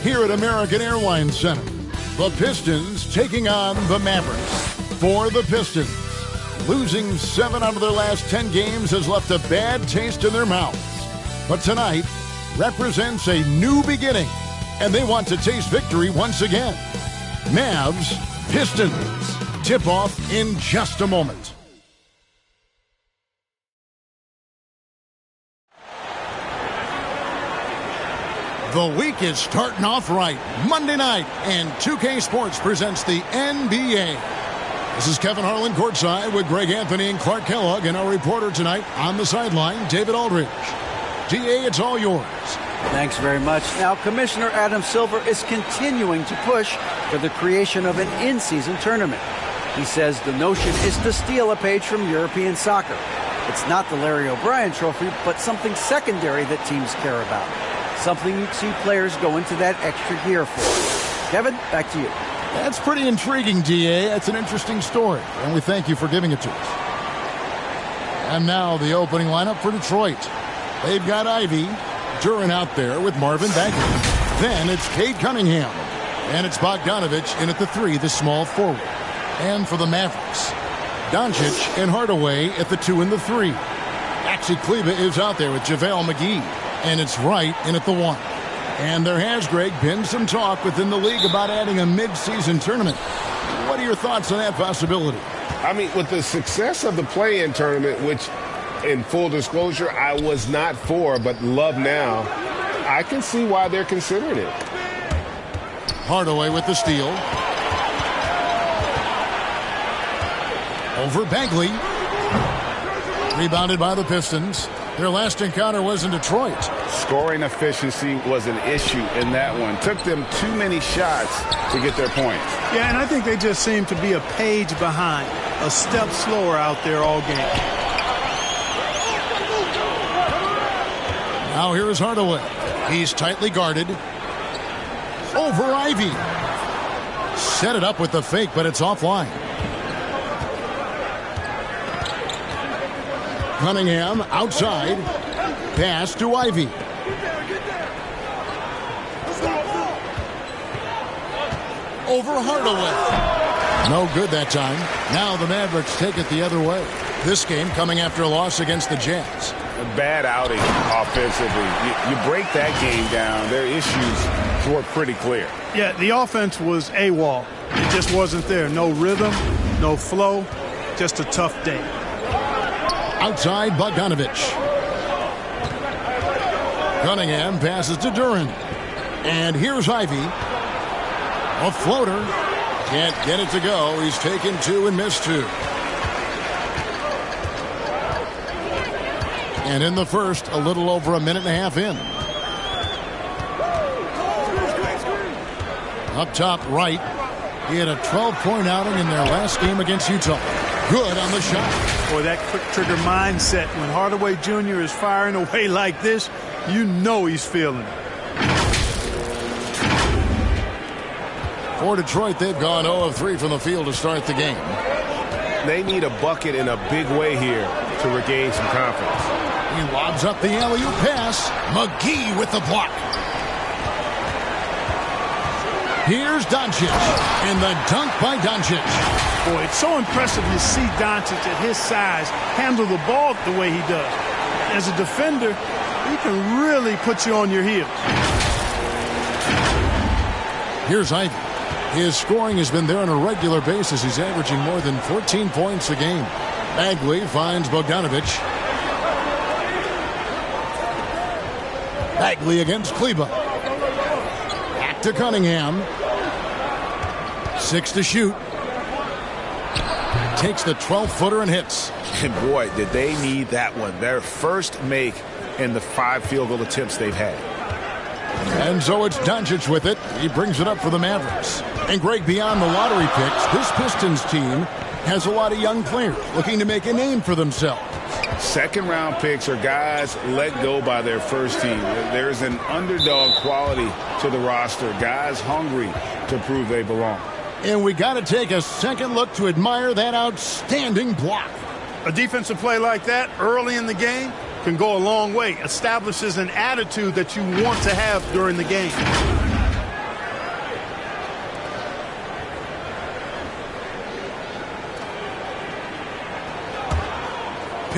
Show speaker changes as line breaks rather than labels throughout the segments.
here at American Airlines Center. The Pistons taking on the Mavericks. For the Pistons, losing 7 out of their last 10 games has left a bad taste in their mouths. But tonight represents a new beginning, and they want to taste victory once again. Mavs, Pistons. Tip-off in just a moment. The week is starting off right. Monday night, and 2K Sports presents the NBA. This is Kevin Harlan courtside with Greg Anthony and Clark Kellogg, and our reporter tonight on the sideline, David Aldridge. DA, it's all yours.
Thanks very much. Now, Commissioner Adam Silver is continuing to push for the creation of an in-season tournament. He says the notion is to steal a page from European soccer. It's not the Larry O'Brien Trophy, but something secondary that teams care about. Something you see players go into that extra gear for. Kevin, back to you.
That's pretty intriguing, DA. That's an interesting story, and we thank you for giving it to us. And now the opening lineup for Detroit. They've got Ivy, Duran out there with Marvin Bagley. Then it's Cade Cunningham. And it's Bogdanovich in at the 3, the small forward. And for the Mavericks, Doncic and Hardaway at the 2 and the 3. Maxi Kleber is out there with JaVale McGee. And it's Wright in at the 1. And there has, Greg, been some talk within the league about adding a mid-season tournament. What are your thoughts on that possibility?
I mean, with the success of the play-in tournament, which, in full disclosure, I was not for, but love now, I can see why they're considering it.
Hardaway with the steal. Over Bagley. Rebounded by the Pistons. Their last encounter was in Detroit.
Scoring efficiency was an issue in that one. Took them too many shots to get their points.
Yeah, and I think they just seem to be a page behind, a step slower out there all game.
Now here is Hardaway. He's tightly guarded. Over Ivy. Set it up with the fake, but it's offline. Cunningham outside. Pass to Ivy. Over Hardaway. No good that time. Now the Mavericks take it the other way. This game coming after a loss against the Jazz.
A bad outing offensively. You break that game down, their issues were pretty clear.
Yeah, the offense was AWOL. It just wasn't there. No rhythm, no flow, just a tough day.
Outside Bogdanovich. Cunningham passes to Duran. And here's Ivy. A floater. Can't get it to go. He's taken 2 and missed 2. And in the first, a little over a minute and a half in. Up top right. He had a 12-point outing in their last game against Utah. Good on the shot.
Boy, that quick trigger mindset. When Hardaway Jr. is firing away like this, you know he's feeling it.
For Detroit, they've gone 0 of 3 from the field to start the game.
They need a bucket in a big way here to regain some confidence.
He lobs up the alley-oop pass. McGee with the block. Here's Doncic. And the dunk by Doncic.
Boy, it's so impressive to see Doncic at his size handle the ball the way he does. As a defender, he can really put you on your heels.
Here's Ivy. His scoring has been there on a regular basis. He's averaging more than 14 points a game. Bagley finds Bogdanovich. Bagley against Kleber. Back to Cunningham. 6 to shoot. Takes the 12-footer and hits.
And boy, did they need that one. Their first make in the 5 field goal attempts they've had.
And so it's Doncic with it. He brings it up for the Mavericks. And Greg, beyond the lottery picks, this Pistons team has a lot of young players looking to make a name for themselves.
Second-round picks are guys let go by their first team. There's an underdog quality to the roster. Guys hungry to prove they belong.
And we got to take a second look to admire that outstanding block.
A defensive play like that early in the game can go a long way. Establishes an attitude that you want to have during the game.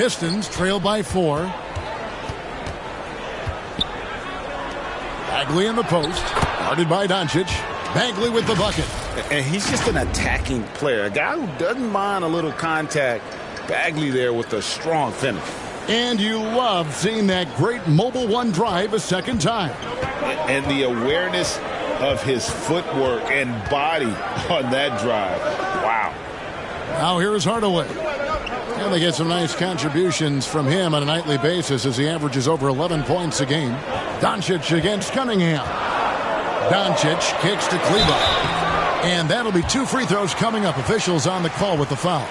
Pistons trail by 4. Bagley in the post. Guarded by Doncic. Bagley with the bucket.
And he's just an attacking player. A guy who doesn't mind a little contact. Bagley there with a strong finish.
And you love seeing that great mobile one drive a second time.
And the awareness of his footwork and body on that drive. Wow.
Now here's Hardaway. And they get some nice contributions from him on a nightly basis as he averages over 11 points a game. Doncic against Cunningham. Doncic kicks to Kleber. And that'll be 2 free throws coming up. Officials on the call with the foul.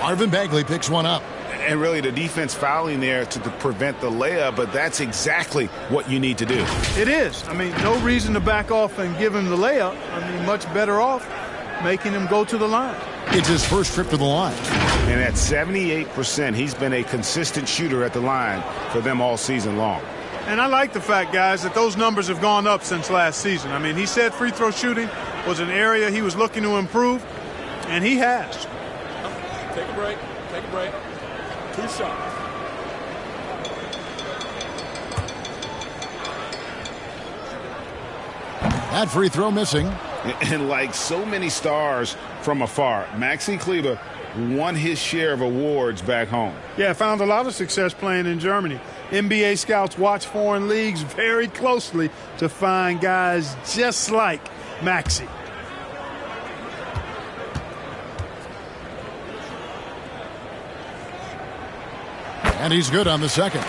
Marvin Bagley picks one up.
And really the defense fouling there to prevent the layup, but that's exactly what you need to do.
It is. I mean, no reason to back off and give him the layup. I mean, much better off making him go to the line.
It's his first trip to the line.
And at 78%, he's been a consistent shooter at the line for them all season long.
And I like the fact, guys, that those numbers have gone up since last season. I mean, he said free throw shooting was an area he was looking to improve, and he has.
Take a break. Take a break. 2 shots.
That free throw missing.
And like so many stars from afar, Maxi Kleber won his share of awards back home.
Yeah, found a lot of success playing in Germany. NBA scouts watch foreign leagues very closely to find guys just like Maxi.
And he's good on the second.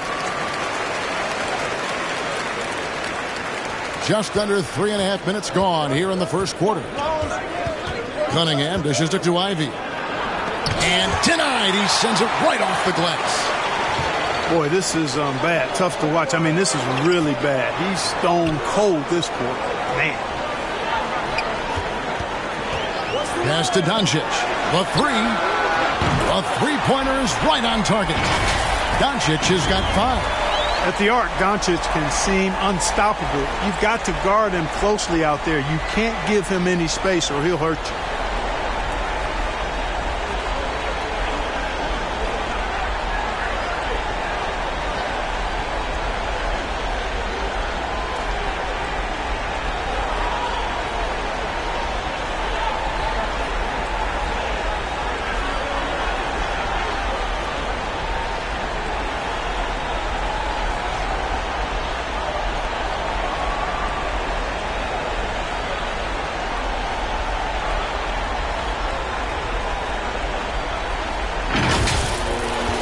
Just under 3.5 minutes gone here in the first quarter. Cunningham dishes it to Ivy. And denied. He sends it right off the glass.
Boy, this is bad. Tough to watch. I mean, this is really bad. He's stone cold this quarter. Man.
Pass to Doncic. The three. The three-pointer is right on target. Doncic has got 5.
At the arc, Doncic can seem unstoppable. You've got to guard him closely out there. You can't give him any space or he'll hurt you.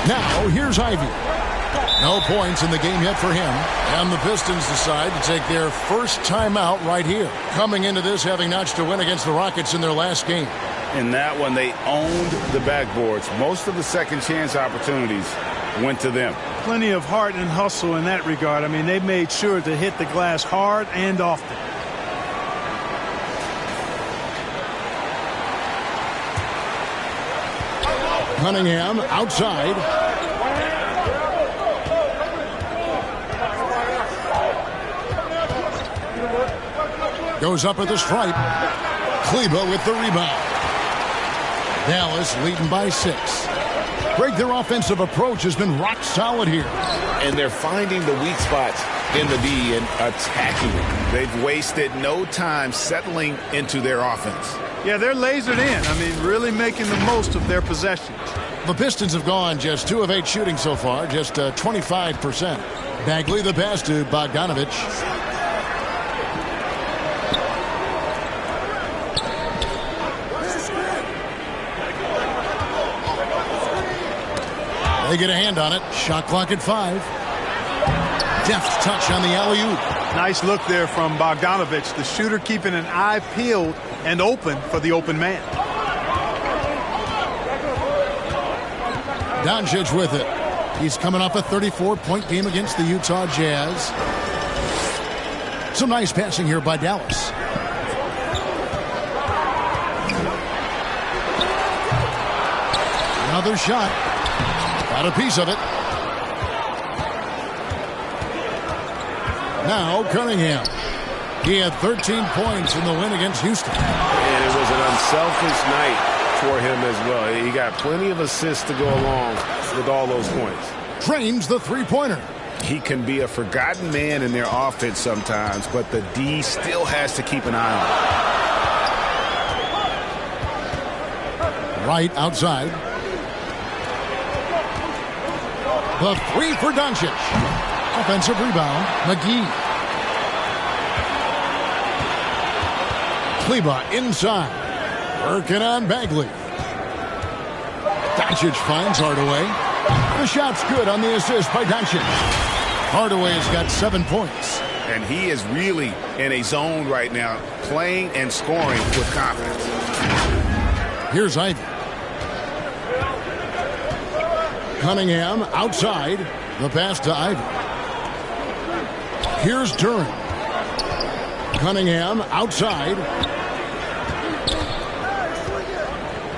Now, here's Ivy. No points in the game yet for him. And the Pistons decide to take their first timeout right here. Coming into this, having notched a win against the Rockets in their last game.
In that one, they owned the backboards. Most of the second chance opportunities went to them.
Plenty of heart and hustle in that regard. I mean, they made sure to hit the glass hard and often.
Cunningham outside. Goes up at the stripe. Kleber with the rebound. Dallas leading by 6. Greg, their offensive approach has been rock solid here.
And they're finding the weak spots in the D and attacking it. They've wasted no time settling into their offense.
Yeah, they're lasered in. I mean, really making the most of their possessions.
The Pistons have gone just 2 of 8 shooting so far, just 25%. Bagley the pass to Bogdanovich. They get a hand on it. Shot clock at 5. Deft touch on the alley-oop.
Nice look there from Bogdanovich. The shooter keeping an eye peeled and open for the open man.
Doncic with it. He's coming off a 34-point game against the Utah Jazz. Some nice passing here by Dallas. Another shot. Got a piece of it. Now Cunningham. He had 13 points in the win against Houston.
And it was an unselfish night for him as well. He got plenty of assists to go along
with all those points.
Drains the three-pointer.
He can be a forgotten man in their offense sometimes, but the D still has to keep an eye on him.
Right outside. The three for Doncic. Offensive rebound, McGee. Kleba inside. Working on Bagley. Doncic finds Hardaway. The shot's good on the assist by Doncic. Hardaway has got 7 points.
And he is really in a zone right now, playing and scoring with confidence.
Here's Ivy. Cunningham outside. The pass to Ivy. Here's Duran. Cunningham outside.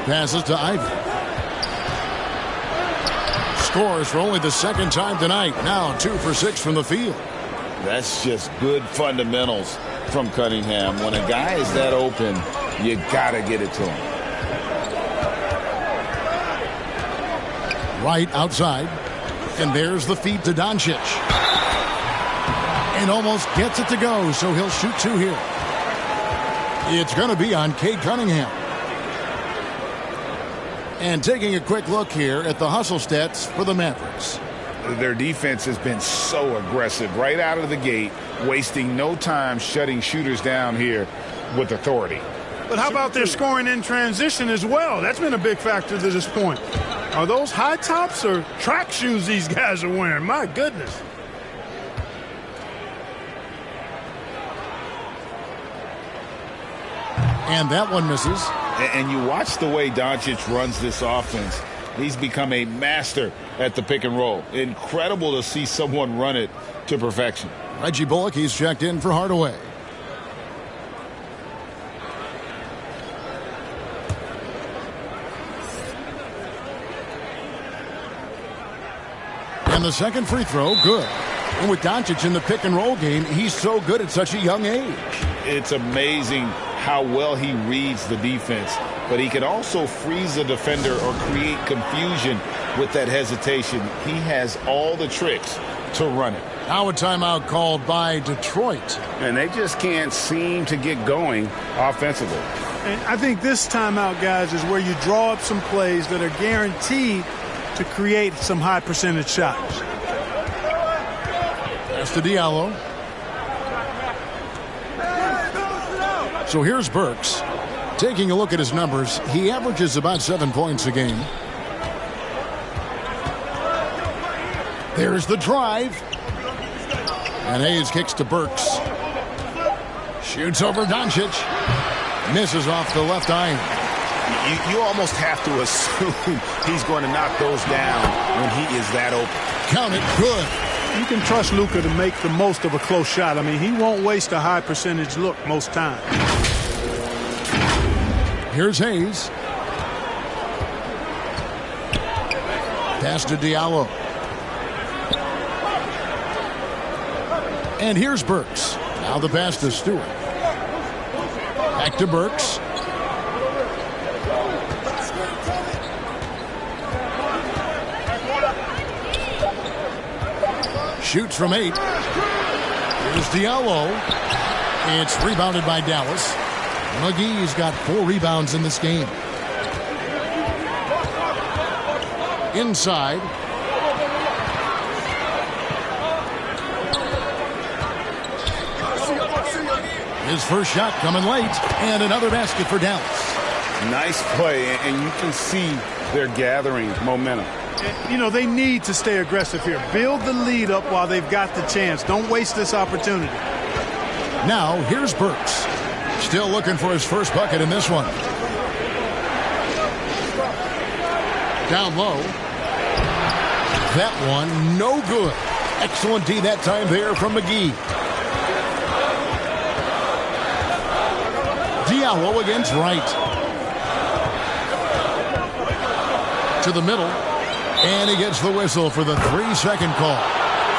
Passes to Ivy. Scores for only the second time tonight. Now 2 for 6 from the field.
That's just good fundamentals from Cunningham. When a guy is that open, you got to get it to him.
Right outside. And there's the feed to Doncic. And almost gets it to go, so he'll shoot 2 here. It's going to be on Cade Cunningham. And taking a quick look here at the hustle stats for the Mavericks.
Their defense has been so aggressive right out of the gate, wasting no time shutting shooters down here with authority.
But how about their scoring in transition as well? That's been a big factor to this point. Are those high tops or track shoes these guys are wearing? My goodness.
And that one misses.
And you watch the way Doncic runs this offense. He's become a master at the pick and roll. Incredible to see someone run it to perfection.
Reggie Bullock, he's checked in for Hardaway. And the second free throw, good. And with Doncic in the pick and roll game, he's so good at such a young age.
It's amazing how well he reads the defense, but he can also freeze a defender or create confusion with that hesitation. He has all the tricks to run it.
Now a timeout called by Detroit.
And they just can't seem to get going offensively.
And I think this timeout, guys, is where you draw up some plays that are guaranteed to create some high percentage shots.
That's to Diallo. So here's Burks. Taking a look at his numbers, he averages about 7 points a game. There's the drive. And Hayes kicks to Burks. Shoots over Doncic. Misses off the left iron.
You almost have to assume he's going to knock those down when he is that open.
Count it, good.
You can trust Luka to make the most of a close shot. I mean, he won't waste a high percentage look most times.
Here's Hayes. Pass to Diallo. And here's Burks. Now the pass to Stewart. Back to Burks. Shoots from 8. Here's Diallo. It's rebounded by Dallas. McGee's got 4 rebounds in this game. Inside. His first shot coming late. And another basket for Dallas.
Nice play, and you can see they're gathering momentum.
You know, they need to stay aggressive here. Build the lead up while they've got the chance. Don't waste this opportunity.
Now, here's Burks. Still looking for his first bucket in this one. Down low. That one, no good. Excellent D that time there from McGee. Diallo against Wright. To the middle. And he gets the whistle for the 3-second call.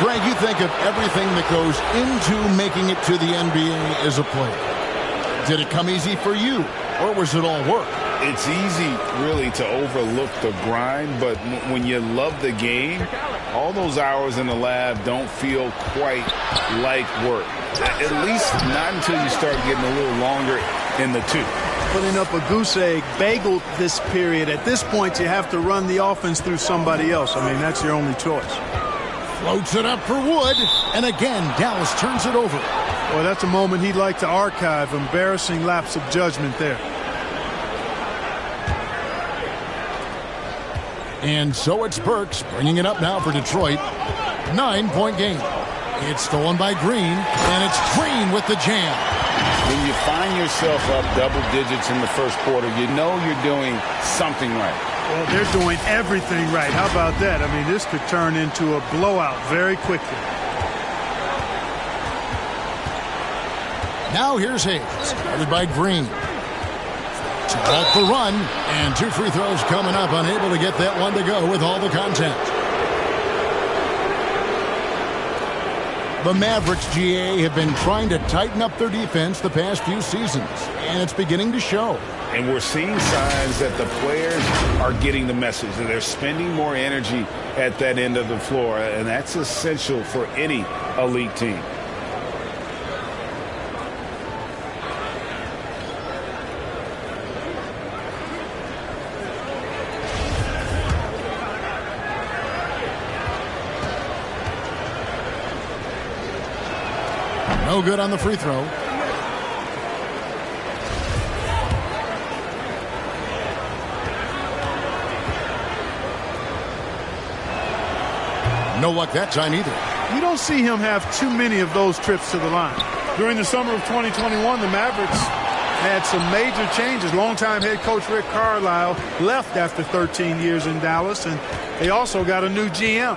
Greg, you think of everything that goes into making it to the NBA as a player. Did it come easy for you, or was it all work?
It's easy, really, to overlook the grind, but when you love the game, all those hours in the lab don't feel quite like work. At least not until you start getting a little longer in the tooth.
Putting up a goose egg, bageled this period. At this point, you have to run the offense through somebody else. I mean, that's your only choice.
Floats it up for Wood, and again, Dallas turns it over.
Well, that's a moment he'd like to archive. Embarrassing lapse of judgment there.
And so it's Burks bringing it up now for Detroit. 9-point game. It's stolen by Green, and it's Green with the jam.
When you find yourself up double digits in the first quarter, you know you're doing something right.
Well, they're doing everything right. How about that? I mean, this could turn into a blowout very quickly.
Now here's Hayes, guarded by Green. Off the run, and 2 free throws coming up, unable to get that one to go with all the contact. The Mavericks, GA, have been trying to tighten up their defense the past few seasons, and it's beginning to show.
And we're seeing signs that the players are getting the message, that they're spending more energy at that end of the floor, and that's essential for any elite team.
No good on the free throw. No luck that time either.
You don't see him have too many of those trips to the line. During the summer of 2021, the Mavericks had some major changes. Longtime head coach Rick Carlisle left after 13 years in Dallas, and they also got a new GM.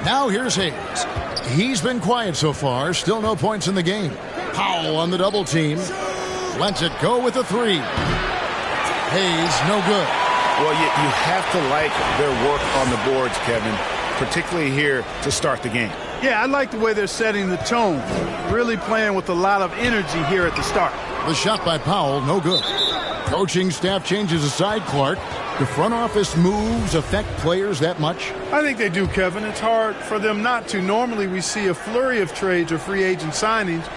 Now here's Hayes. He's been quiet so far. Still no points in the game. Powell on the double team. Lets it go with a 3. Hayes, no good.
Well, you have to like their work on the boards, Kevin, particularly here to start the game.
Yeah, I like the way they're setting the tone. Really playing with a lot of energy here at the start.
The shot by Powell, no good. Coaching staff changes aside, Clark. Do front office moves affect players that much?
I think they do, Kevin. It's hard for them not to. Normally we see a flurry of trades or free agent signings.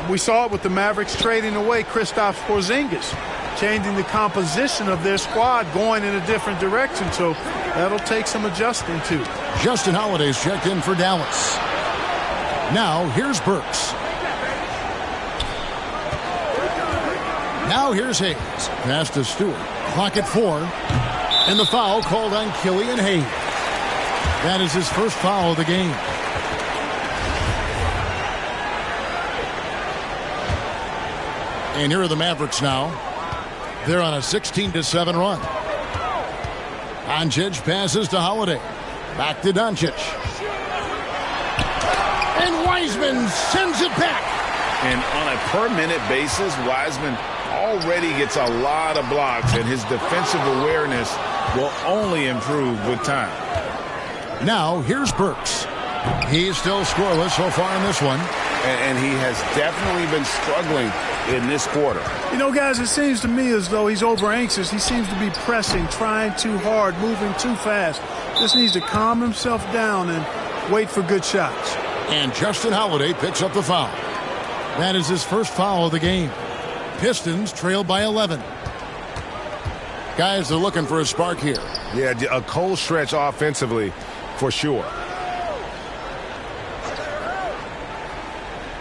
We saw it with the Mavericks trading away Kristaps Porzingis, changing the composition of their squad, going in a different direction. So that'll take some adjusting to.
Justin Holiday's checked in for Dallas. Now here's Burks. Now here's Hayes. Pass to Stewart. Clock at 4. And the foul called on Killian Hayes. That is his first foul of the game. And here are the Mavericks now. They're on a 16-7 run. Doncic passes to Holiday. Back to Doncic. And Wiseman sends it back.
And on a per-minute basis, Wiseman already gets a lot of blocks, and his defensive awareness will only improve with time.
Now, here's Burks. He's still scoreless so far in this one.
And he has definitely been struggling in this quarter.
You know, guys, it seems to me as though he's over-anxious. He seems to be pressing, trying too hard, moving too fast. Just needs to calm himself down and wait for good shots.
And Justin Holiday picks up the foul. That is his first foul of the game. Pistons trail by 11. Guys are looking for a spark here.
Yeah, a cold stretch offensively for sure.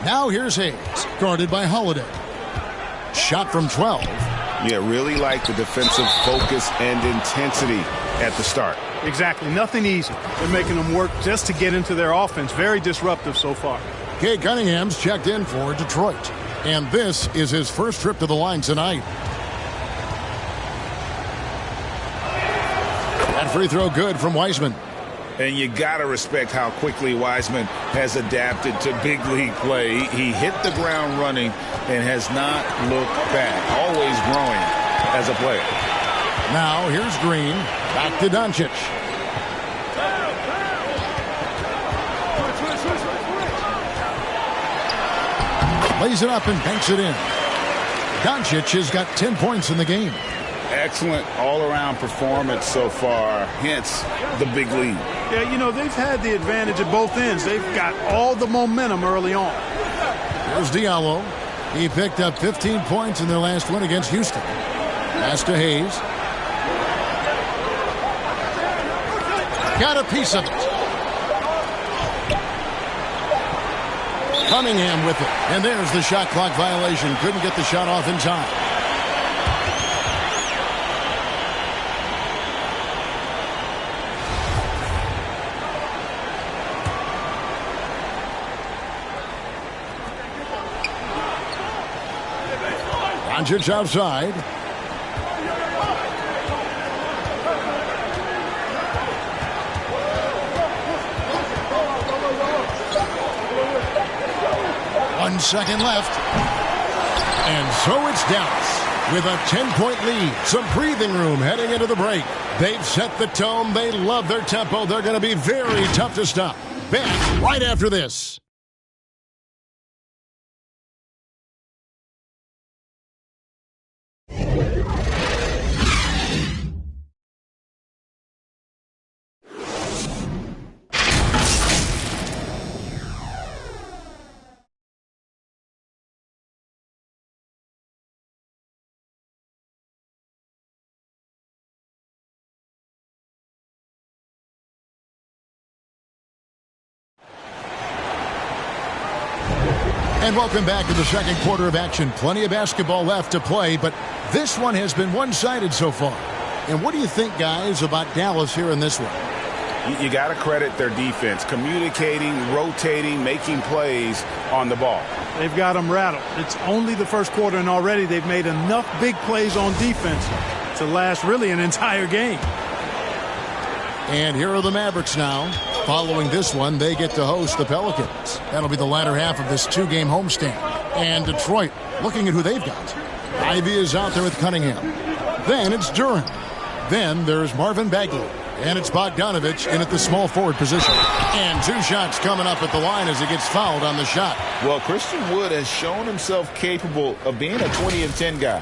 Now here's Hayes, guarded by Holiday. Shot from 12.
Yeah, really like the defensive focus and intensity at the start.
Exactly. Nothing easy. They're making them work just to get into their offense. Very disruptive so far.
Kay Cunningham's checked in for Detroit. And this is his first trip to the line tonight. That free throw good from Wiseman.
And you got to respect how quickly Wiseman has adapted to big league play. He hit the ground running and has not looked back. Always growing as a player.
Now here's Green. Back to Doncic. Lays it up and banks it in. Doncic has got 10 points in the game.
Excellent all-around performance so far, hence the big lead.
Yeah, you know, they've had the advantage at both ends. They've got all the momentum early on.
Here's Diallo. He picked up 15 points in their last win against Houston. Pass to Hayes. Got a piece of it. Cunningham with it. And there's the shot clock violation. Couldn't get the shot off in time. Doncic outside. One second left. And so it's Dallas with a 10-point lead. Some breathing room heading into the break. They've set the tone. They love their tempo. They're going to be very tough to stop. Back right after this. And welcome back to the second quarter of action. Plenty of basketball left to play, but this one has been one-sided so far. And what do you think, guys, about Dallas here in this one?
You got to credit their defense, communicating, rotating, making plays on the ball.
They've got them rattled. It's only the first quarter, and already they've made enough big plays on defense to last really an entire game.
And here are the Mavericks now. Following this one, they get to host the Pelicans. That'll be the latter half of this two-game homestand. And Detroit, looking at who they've got. Ivy is out there with Cunningham. Then it's Duran. Then there's Marvin Bagley. And it's Bogdanovich in at the small forward position. And two shots coming up at the line as he gets fouled on the shot.
Well, Christian Wood has shown himself capable of being a 20-10 guy.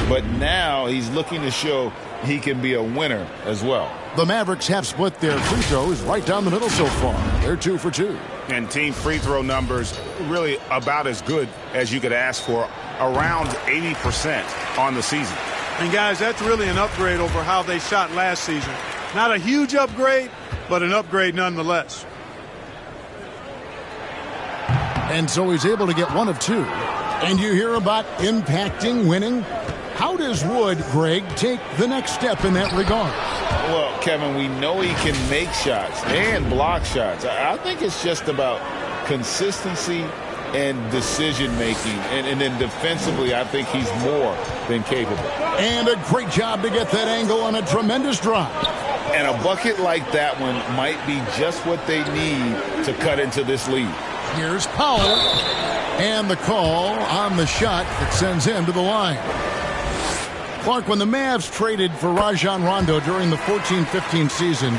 But now he's looking to show he can be a winner as well.
The Mavericks have split their free throws right down the middle so far. They're 2 for 2.
And team free throw numbers really about as good as you could ask for, around 80% on the season.
And, guys, that's really an upgrade over how they shot last season. Not a huge upgrade, but an upgrade nonetheless.
And so he's able to get 1 of 2. And you hear about impacting, winning. How does Wood, Greg, take the next step in that regard?
Well, Kevin, we know he can make shots and block shots. I think it's just about consistency and decision-making. And then defensively, I think he's more than capable.
And a great job to get that angle on a tremendous drive.
And a bucket like that one might be just what they need to cut into this lead.
Here's Powell. And the call on the shot that sends him to the line. Clark, when the Mavs traded for Rajon Rondo during the 14-15 season,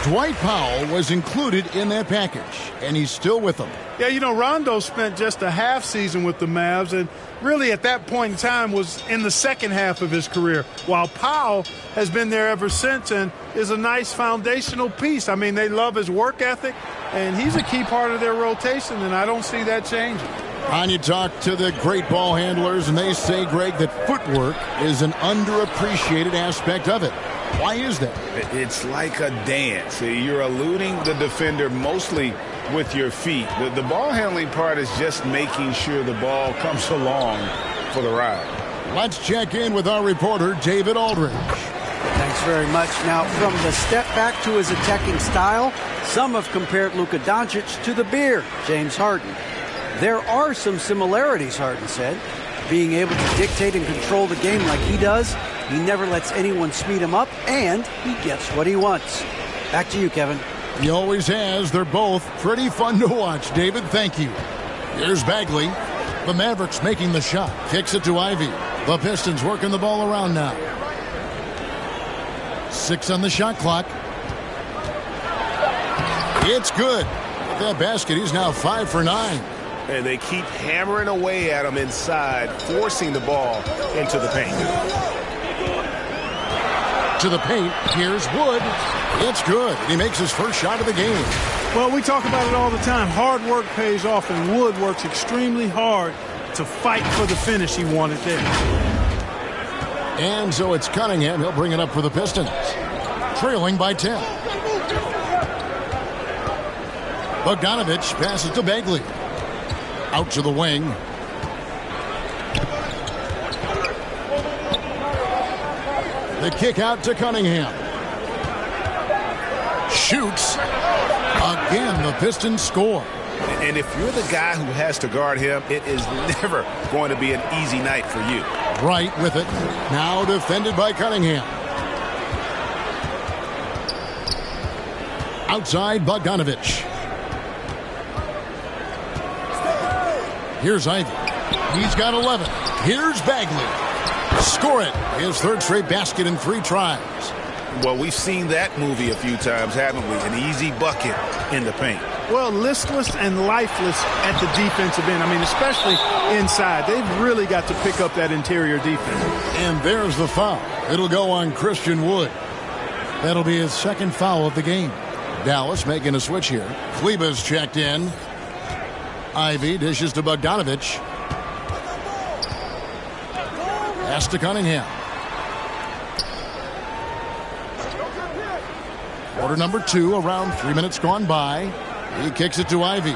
Dwight Powell was included in that package, and he's still with them.
Yeah, you know, Rondo spent just a half season with the Mavs, and really at that point in time was in the second half of his career, while Powell has been there ever since and is a nice foundational piece. I mean, they love his work ethic, and he's a key part of their rotation, and I don't see that changing.
And you talk to the great ball handlers, and they say, Greg, that footwork is an underappreciated aspect of it. Why is that?
It's like a dance. You're eluding the defender mostly with your feet. The ball handling part is just making sure the ball comes along for the ride.
Let's check in with our reporter, David Aldridge.
Thanks very much. Now, from the step back to his attacking style, some have compared Luka Doncic to the Bear, James Harden. There are some similarities, Harden said. Being able to dictate and control the game like he does, he never lets anyone speed him up, and he gets what he wants. Back to you, Kevin.
He always has. They're both pretty fun to watch. David, thank you. Here's Bagley. The Mavericks making the shot. Kicks it to Ivy. The Pistons working the ball around now. 6 on the shot clock. It's good. With that basket, he's now 5 for 9.
And they keep hammering away at him inside, forcing the ball into the paint.
To the paint. Here's Wood. It's good. He makes his first shot of the game.
Well, we talk about it all the time. Hard work pays off, and Wood works extremely hard to fight for the finish he wanted there.
And so it's Cunningham. He'll bring it up for the Pistons. Trailing by 10. Bogdanovich passes to Bagley. Out to the wing. The kick out to Cunningham. Shoots. Again, the Pistons score.
And if you're the guy who has to guard him, it is never going to be an easy night for you.
Right with it. Now defended by Cunningham. Outside Bogdanovich. Here's Ivy. He's got 11. Here's Bagley. Score it. His third straight basket in 3 tries.
Well, we've seen that movie a few times, haven't we? An easy bucket in the paint.
Well, listless and lifeless at the defensive end. I mean, especially inside. They've really got to pick up that interior defense.
And there's the foul. It'll go on Christian Wood. That'll be his second foul of the game. Dallas making a switch here. Kleba's checked in. Ivy dishes to Bogdanovich. Pass to Cunningham. Quarter number 2, around 3 minutes gone by. He kicks it to Ivy.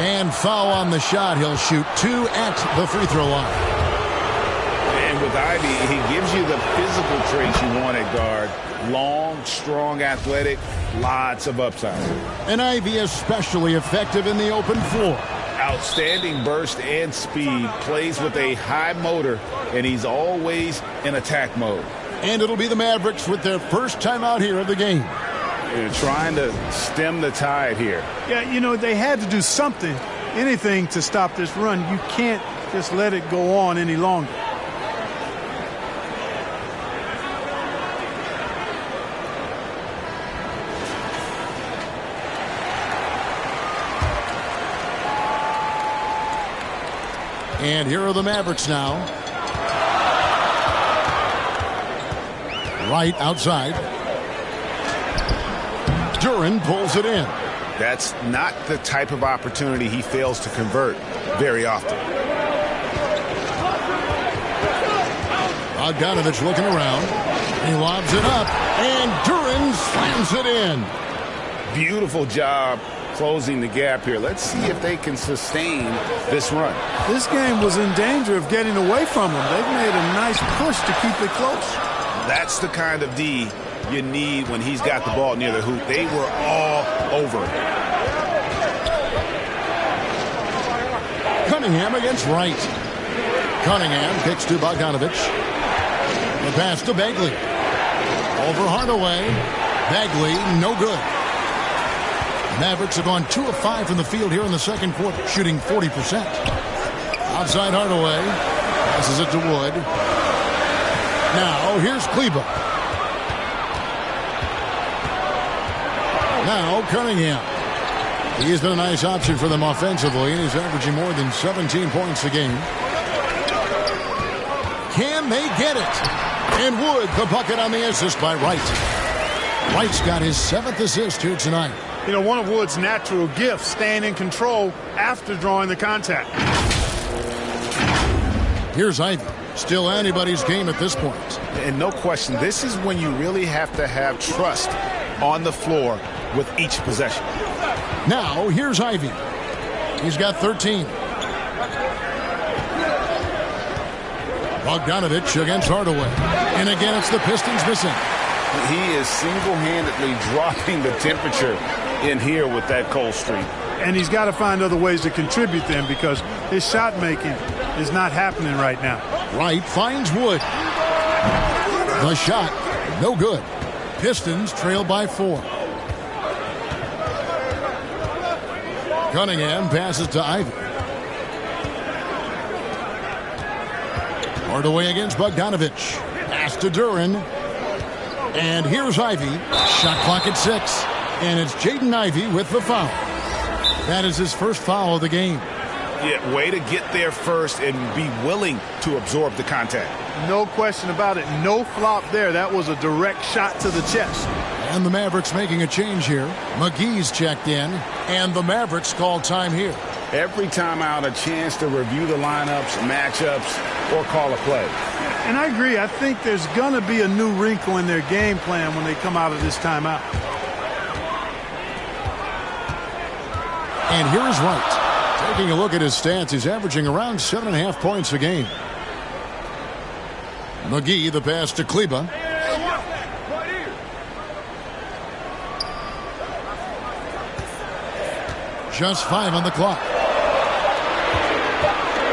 And foul on the shot. He'll shoot 2 at the free throw line.
And with Ivy, he gives you the physical traits you want at guard. Long, strong, athletic, lots of upside.
And Ivy especially effective in the open floor.
Outstanding burst and speed, plays with a high motor, and he's always in attack mode.
And it'll be the Mavericks with their first time out here of the game.
They're trying to stem the tide here.
Yeah, you know, they had to do something, anything to stop this run. You can't just let it go on any longer.
And here are the Mavericks now. Right outside. Duren pulls it in.
That's not the type of opportunity he fails to convert very often.
Bogdanovich looking around. He lobs it up, and Duren slams it in.
Beautiful job closing the gap here. Let's see if they can sustain this run.
This game was in danger of getting away from them. They've made a nice push to keep it close.
That's the kind of D you need when he's got the ball near the hoop. They were all over it.
Cunningham against Wright. Cunningham kicks to Bogdanovich. The pass to Bagley. Over Hardaway. Bagley, no good. Mavericks have gone 2 of 5 from the field here in the second quarter, shooting 40%. Outside Hardaway. Passes it to Wood. Now, here's Kleba. Now, Cunningham. He's been a nice option for them offensively, and he's averaging more than 17 points a game. Can they get it? And Wood, the bucket on the assist by Wright. Wright's got his 7th assist here tonight.
You know, one of Wood's natural gifts, staying in control after drawing the contact.
Here's Ivy. Still anybody's game at this point.
And no question, this is when you really have to have trust on the floor with each possession.
Now, here's Ivy. He's got 13. Bogdanovich against Hardaway. And again, it's the Pistons missing.
He is single-handedly dropping the temperature in here with that cold streak.
And he's got to find other ways to contribute them because his shot making is not happening right now.
Wright finds Wood. The shot, no good. Pistons trail by 4. Cunningham passes to Ivy. Hardaway against Bogdanovich. Pass to Duren. And here's Ivy. Shot clock at 6. And it's Jaden Ivey with the foul. That is his first foul of the game.
Yeah, way to get there first and be willing to absorb the contact.
No question about it. No flop there. That was a direct shot to the chest.
And the Mavericks making a change here. McGee's checked in, and the Mavericks call time here.
Every time out, a chance to review the lineups, matchups, or call a play.
And I agree. I think there's going to be a new wrinkle in their game plan when they come out of this timeout.
And here is Wright. Taking a look at his stats, he's averaging around 7.5 points a game. McGee, the pass to Kleba. Just 5 on the clock.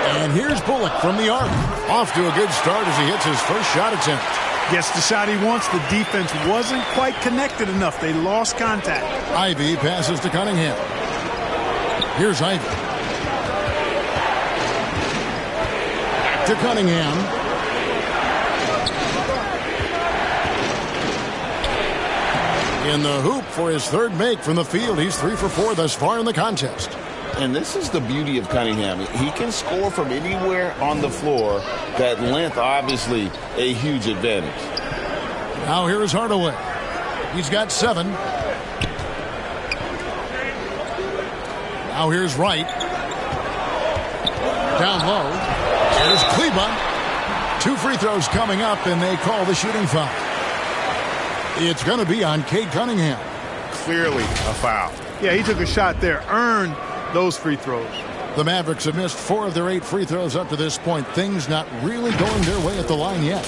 And here's Bullock from the arc. Off to a good start as he hits his first shot attempt.
Gets the shot he wants. The defense wasn't quite connected enough. They lost contact.
Ivy passes to Cunningham. Here's Ivy. Back to Cunningham. In the hoop for his third make from the field. He's 3 for 4 thus far in the contest.
And this is the beauty of Cunningham. He can score from anywhere on the floor. That length, obviously, a huge advantage.
Now here is Hardaway. He's got 7. Now here's Wright. Down low. Here's Kleba. 2 free throws coming up, and they call the shooting foul. It's going to be on Cade Cunningham.
Clearly a foul.
Yeah, he took a shot there. Earned those free throws.
The Mavericks have missed 4 of their 8 free throws up to this point. Things not really going their way at the line yet.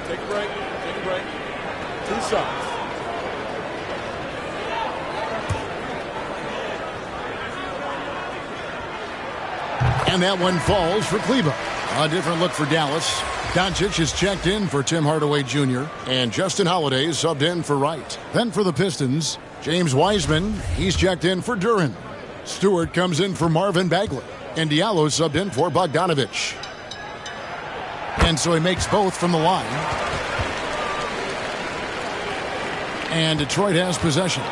Take a break. Take a break. 2 shots.
And that one falls for Kleba. A different look for Dallas. Doncic is checked in for Tim Hardaway Jr. And Justin Holiday is subbed in for Wright. Then for the Pistons, James Wiseman, he's checked in for Duren. Stewart comes in for Marvin Bagley. And Diallo subbed in for Bogdanovich. And so he makes both from the line. And Detroit has possession.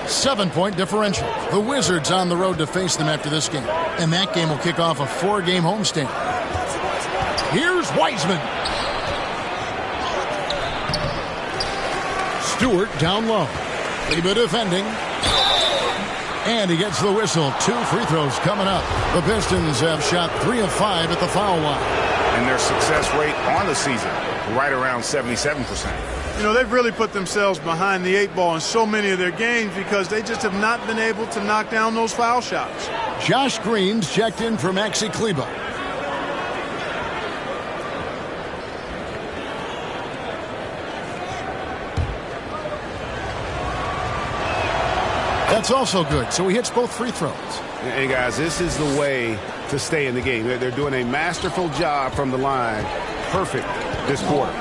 7-point differential. The Wizards on the road to face them after this game. And that game will kick off a 4-game homestand. Here's Wiseman. Stewart down low. Kleba defending. And he gets the whistle. 2 free throws coming up. The Pistons have shot 3 of 5 at the foul line.
And their success rate on the season, right around 77%.
You know, they've really put themselves behind the 8 ball in so many of their games because they just have not been able to knock down those foul shots.
Josh Green's checked in for Maxi Kleba. That's also good. So he hits both free throws.
Hey, guys, this is the way to stay in the game. They're doing a masterful job from the line. Perfect this quarter.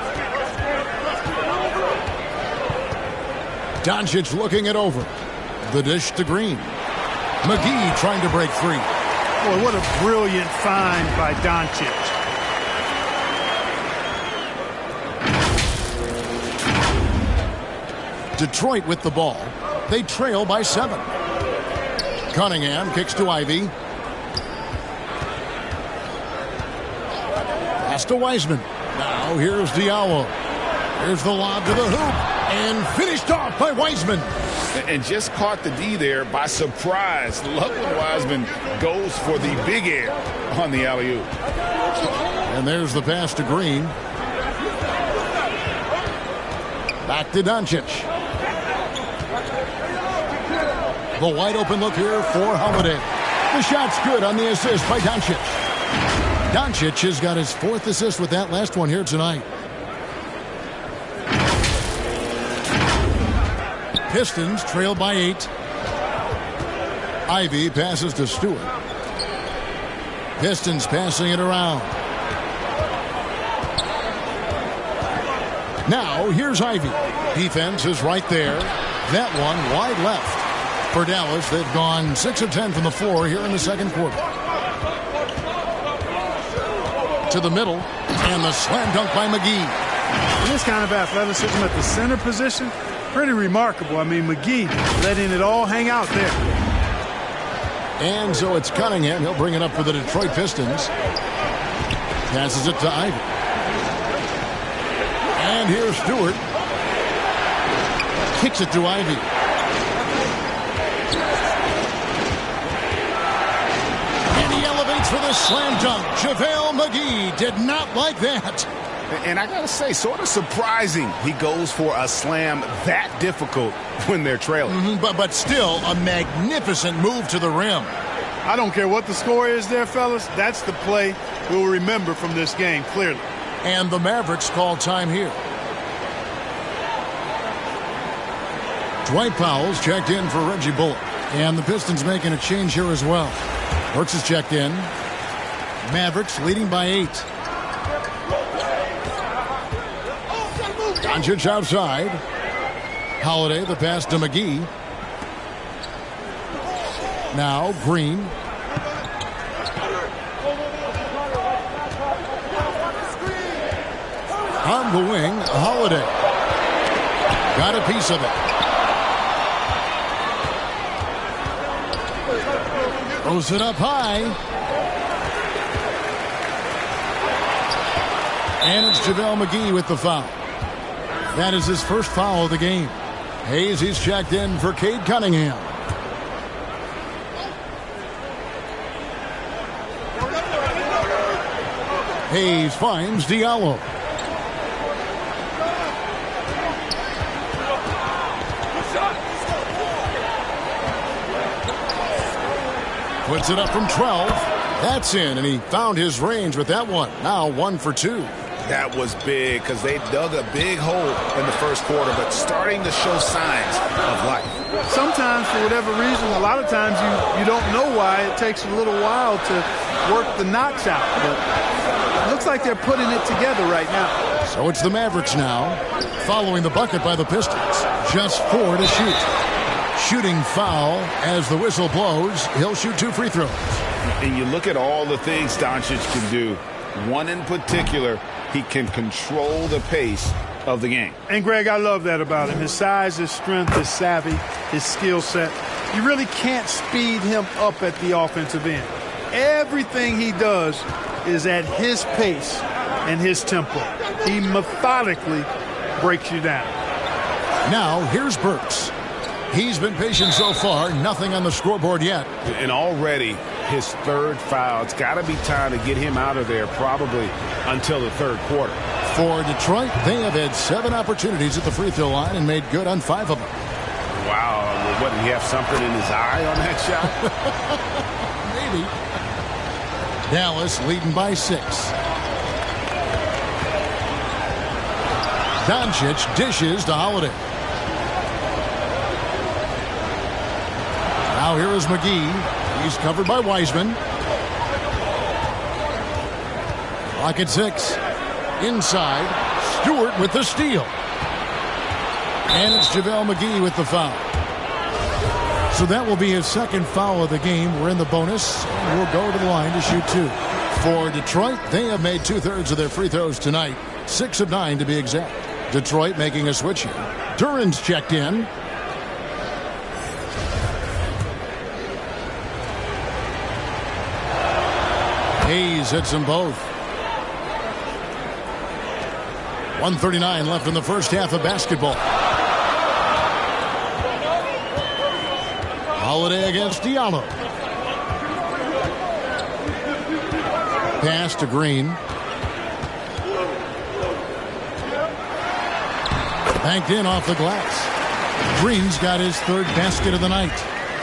Doncic looking it over. The dish to Green. McGee trying to break free.
Boy, what a brilliant find by Doncic.
Detroit with the ball. They trail by 7. Cunningham kicks to Ivy. Pass to Wiseman. Now here's Diallo. Here's the lob to the hoop. And finished off by Wiseman.
And just caught the D there by surprise. Love when Wiseman goes for the big air on the alley-oop.
And there's the pass to Green. Back to Doncic. The wide open look here for Holiday. The shot's good on the assist by Doncic. Doncic has got his 4th assist with that last one here tonight. Pistons trail by 8. Ivy passes to Stewart. Pistons passing it around. Now here's Ivy. Defense is right there. That one wide left. For Dallas, they've gone 6 of 10 from the floor here in the second quarter. To the middle. And the slam dunk by McGee.
And this kind of athleticism at the center position, pretty remarkable. I mean, McGee letting it all hang out there.
And so it's Cunningham. He'll bring it up for the Detroit Pistons. Passes it to Ivy. And here's Stewart. Kicks it to Ivy. And he elevates for the slam dunk. JaVale McGee did not like that.
And I got to say, sort of surprising he goes for a slam that difficult when they're trailing.
But still a magnificent move to the rim.
I don't care what the score is there, fellas. That's the play we'll remember from this game, clearly.
And the Mavericks call time here. Dwight Powell's checked in for Reggie Bullock. And the Pistons making a change here as well. Burks is checked in. Mavericks leading by 8. Doncic outside. Holiday, the pass to McGee. Now Green. On the wing, Holiday. Got a piece of it. Throws it up high. And it's JaVale McGee with the foul. That is his first foul of the game. Hayes, he's checked in for Cade Cunningham. Hayes finds Diallo. Puts it up from 12. That's in, and he found his range with that one. Now 1 for 2.
That was big because they dug a big hole in the first quarter, but starting to show signs of life.
Sometimes, for whatever reason, a lot of times you don't know why. It takes a little while to work the knocks out. But it looks like they're putting it together right now.
So it's the Mavericks now, following the bucket by the Pistons. Just 4 to shoot. Shooting foul as the whistle blows. He'll shoot 2 free throws.
And you look at all the things Doncic can do. One in particular, he can control the pace of the game.
And, Greg, I love that about him. His size, his strength, his savvy, his skill set. You really can't speed him up at the offensive end. Everything he does is at his pace and his tempo. He methodically breaks you down.
Now, here's Burks. He's been patient so far. Nothing on the scoreboard yet.
And already his third foul. It's got to be time to get him out of there probably until the third quarter.
For Detroit, they have had 7 opportunities at the free throw line and made good on 5 of them.
Wow. What, did he have something in his eye on that shot?
Maybe. Dallas leading by 6. Doncic dishes to Holiday. Now here is McGee. He's covered by Wiseman. Clock at 6. Inside. Stewart with the steal. And it's JaVale McGee with the foul. So that will be his second foul of the game. We're in the bonus. And we'll go to the line to shoot 2. For Detroit, they have made 2/3 of their free throws tonight. 6 of 9 to be exact. Detroit making a switch here. Duran's checked in. Hayes hits them both. 1:39 left in the first half of basketball. Holiday against Diallo. Pass to Green. Banked in off the glass. Green's got his 3rd basket of the night.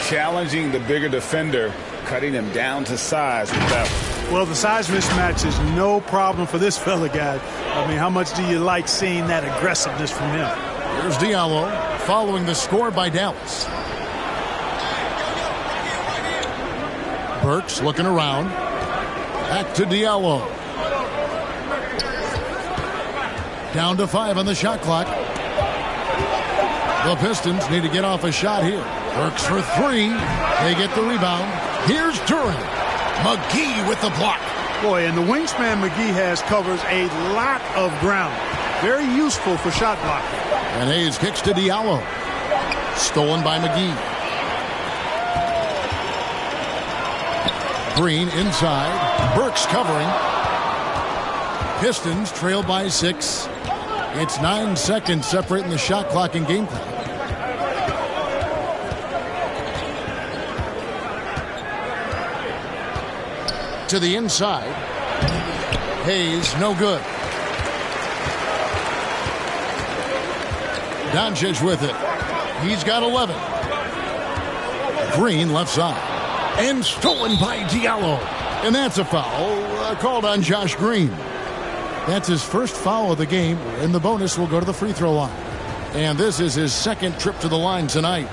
Challenging the bigger defender, cutting him down to size with that one.
Well, the size mismatch is no problem for this fella, guy. I mean, how much do you like seeing that aggressiveness from him?
Here's Diallo following the score by Dallas. Burks looking around. Back to Diallo. Down to 5 on the shot clock. The Pistons need to get off a shot here. Burks for 3. They get the rebound. Here's Durant. McGee with the block.
Boy, and the wingspan McGee has covers a lot of ground. Very useful for shot blocking.
And Hayes kicks to Diallo. Stolen by McGee. Green inside. Burks covering. Pistons trail by 6. It's 9 seconds separating the shot clock and game clock. To the inside. Hayes, no good. Doncic with it. He's got 11. Green left side. And stolen by Diallo. And that's a foul called on Josh Green. That's his first foul of the game, and the bonus will go to the free throw line. And this is his second trip to the line tonight.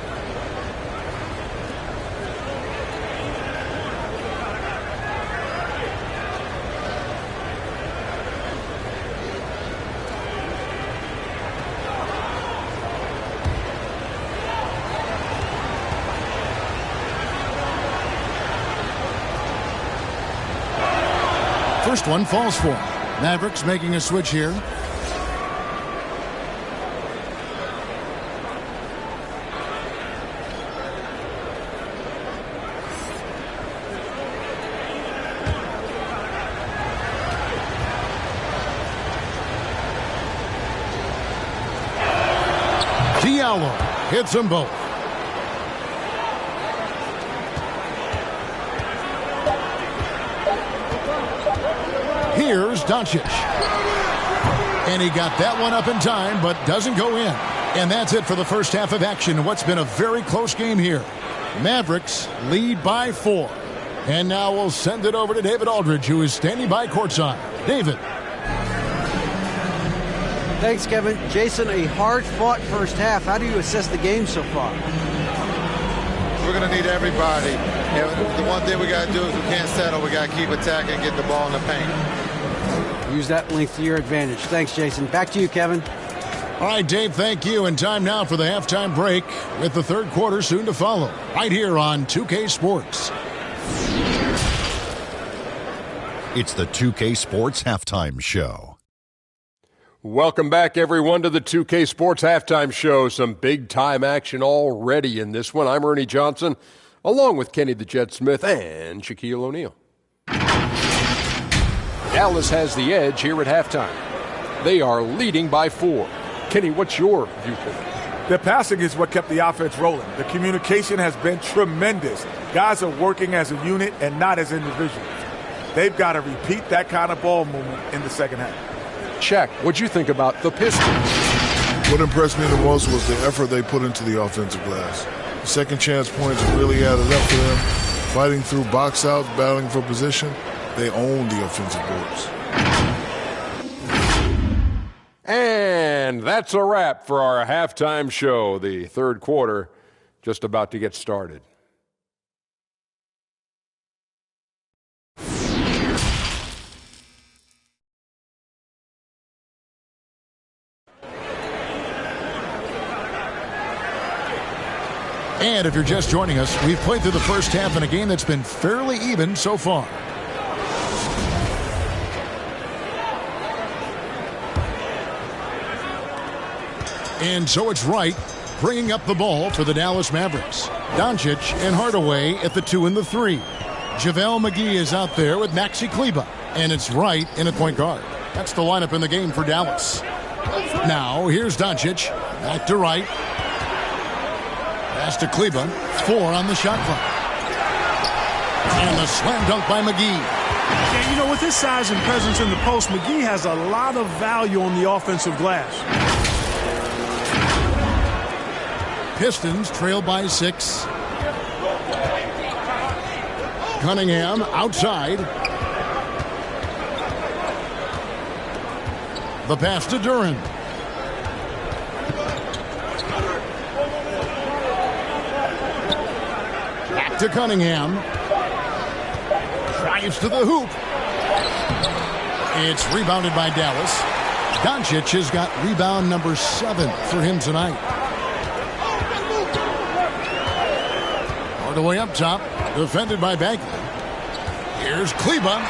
First one falls for him. Mavericks making a switch here. Diallo hits them both. Here's Doncic. And he got that one up in time, but doesn't go in. And that's it for the first half of action. What's been a very close game here. Mavericks lead by 4. And now we'll send it over to David Aldridge, who is standing by courtside. David.
Thanks, Kevin. Jason, a hard-fought first half. How do you assess the game so far?
We're going to need everybody. And the one thing we got to do is we can't settle. We got to keep attacking and get the ball in the paint.
Use that length to your advantage. Thanks, Jason. Back to you, Kevin.
All right, Dave, thank you. And time now for the halftime break with the third quarter soon to follow. Right here on 2K Sports.
It's the 2K Sports Halftime Show.
Welcome back, everyone, to the 2K Sports Halftime Show. Some big-time action already in this one. I'm Ernie Johnson, along with Kenny the Jet Smith and Shaquille O'Neal. Dallas has the edge here at halftime. They are leading by 4. Kenny, what's your viewpoint?
The passing is what kept the offense rolling. The communication has been tremendous. Guys are working as a unit and not as individuals. They've got to repeat that kind of ball movement in the second half.
Shaq, what'd you think about the Pistons?
What impressed me the most was the effort they put into the offensive glass. The second chance points really added up for them. Fighting through box outs, battling for position, they own the offensive boards.
And that's a wrap for our halftime show. The third quarter just about to get started.
And if you're just joining us, we've played through the first half in a game that's been fairly even so far. And so it's Wright bringing up the ball for the Dallas Mavericks. Doncic and Hardaway at the 2 and the 3. JaVale McGee is out there with Maxi Kleber. And it's Wright in at point guard. That's the lineup in the game for Dallas. Now, here's Doncic. Back to Wright. Pass to Kleber. 4 on the shot clock. And the slam dunk by McGee.
Yeah, you know, with his size and presence in the post, McGee has a lot of value on the offensive glass.
Pistons trail by 6. Cunningham outside. The pass to Duran. Back to Cunningham. Drives to the hoop. It's rebounded by Dallas. Doncic has got rebound number 7 for him tonight. Hardaway up top, defended by Bagley. Here's Kleber.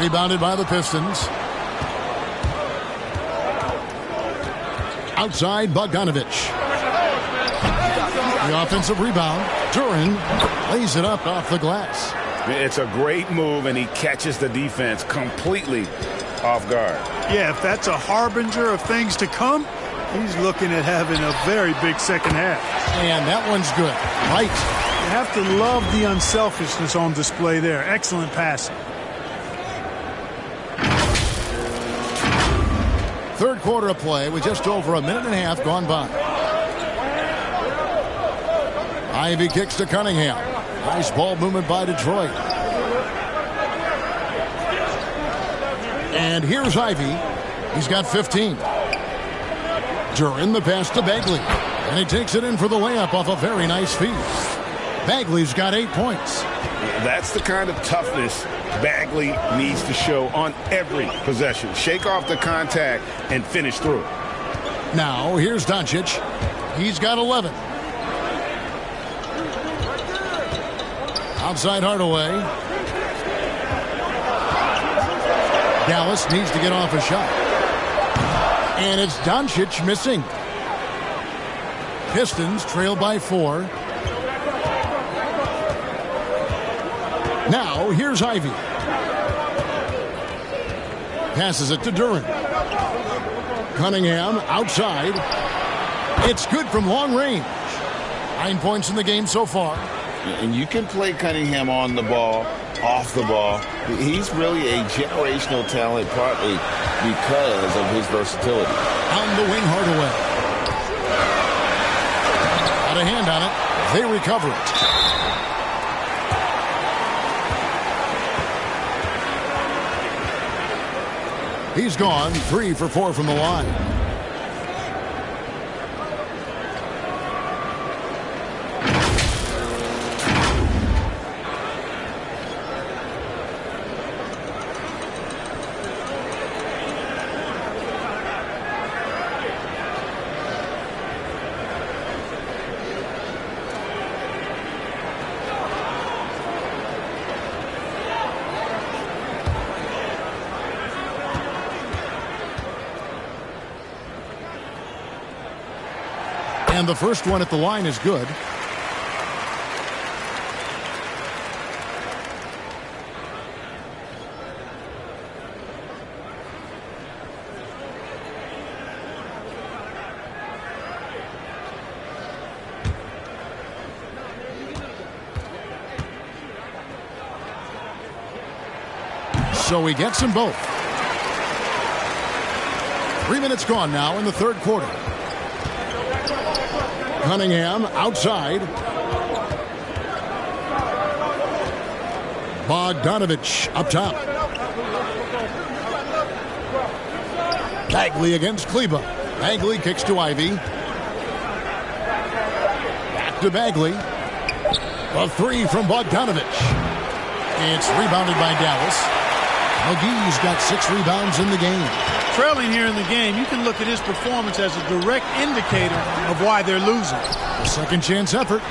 Rebounded by the Pistons. outside Bogdanovich. The offensive rebound. Duren lays it up off the glass.
It's a great move, and he catches the defense completely off guard.
Yeah, if that's a harbinger of things to come, he's looking at having a very big second half.
And that one's good. Right.
You have to love the unselfishness on display there. Excellent passing.
Third quarter of play with just over a minute and a half gone by. Ivy kicks to Cunningham. Nice ball movement by Detroit. And here's Ivy. He's got 15. Duren the pass to Bagley. And he takes it in for the layup off a very nice feed. Bagley's got 8 points.
That's the kind of toughness Bagley needs to show on every possession. Shake off the contact and finish through.
Now, here's Doncic. He's got 11. Outside Hardaway. Dallas needs to get off a shot. And it's Doncic missing. Pistons trail by 4. Now, here's Ivy. Passes it to Duren. Cunningham outside. It's good from long range. 9 points in the game so far.
And you can play Cunningham on the ball, off the ball. He's really a generational talent, partly because of his versatility.
On the wing, Hardaway. Got a hand on it. They recover it. He's gone 3 for 4 from the line. And the first one at the line is good. So he gets them both. 3 minutes gone now in the third quarter. Cunningham outside. Bogdanovich up top. Bagley against Kleba. Bagley kicks to Ivy. Back to Bagley. A 3 from Bogdanovich. It's rebounded by Dallas. McGee's got 6 rebounds in the game.
Trailing here in the game, you can look at his performance as a direct indicator of why they're losing.
A second chance effort.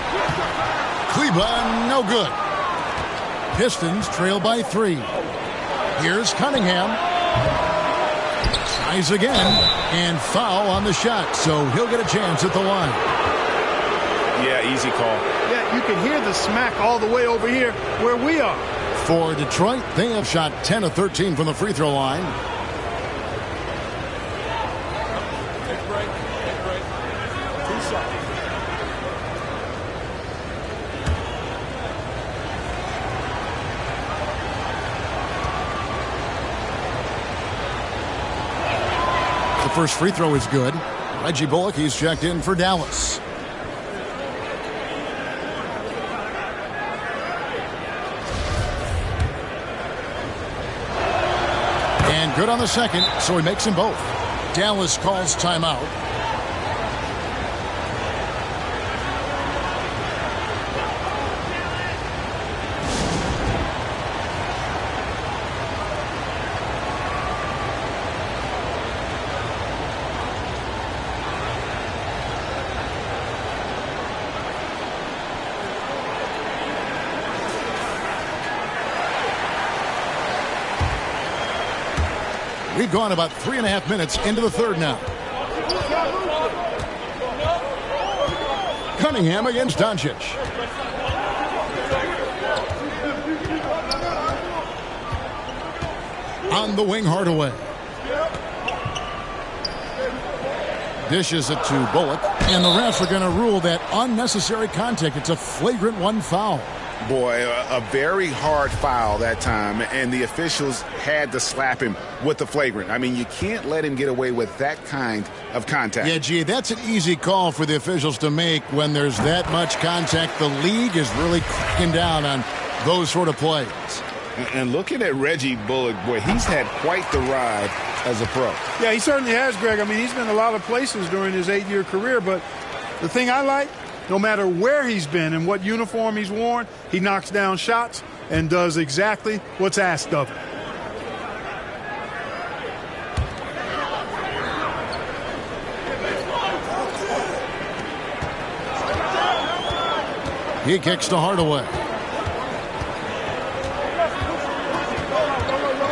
Kleba, no good. Pistons trail by 3. Here's Cunningham. Tries again, and foul on the shot, so he'll get a chance at the line.
Yeah, easy call.
Yeah, you can hear the smack all the way over here where we are.
For Detroit, they have shot 10 of 13 from the free throw line. The first free throw is good. Reggie Bullock, he's checked in for Dallas. And good on the second, so he makes them both. Dallas calls timeout. We've gone about 3.5 minutes into the third now. Cunningham against Doncic. On the wing, Hardaway. Dishes it to Bullock, and the refs are going to rule that unnecessary contact. It's a flagrant one foul.
Boy, a very hard foul that time, and the officials had to slap him with the flagrant. I mean, you can't let him get away with that kind of contact.
Yeah, gee, that's an easy call for the officials to make when there's that much contact. The league is really cracking down on those sort of plays.
And looking at Reggie Bullock, boy, he's had quite the ride as a pro.
Yeah, he certainly has, Greg. I mean, he's been a lot of places during his 8-year career, but the thing I like, no matter where he's been and what uniform he's worn, he knocks down shots and does exactly what's asked of him.
He kicks to Hardaway.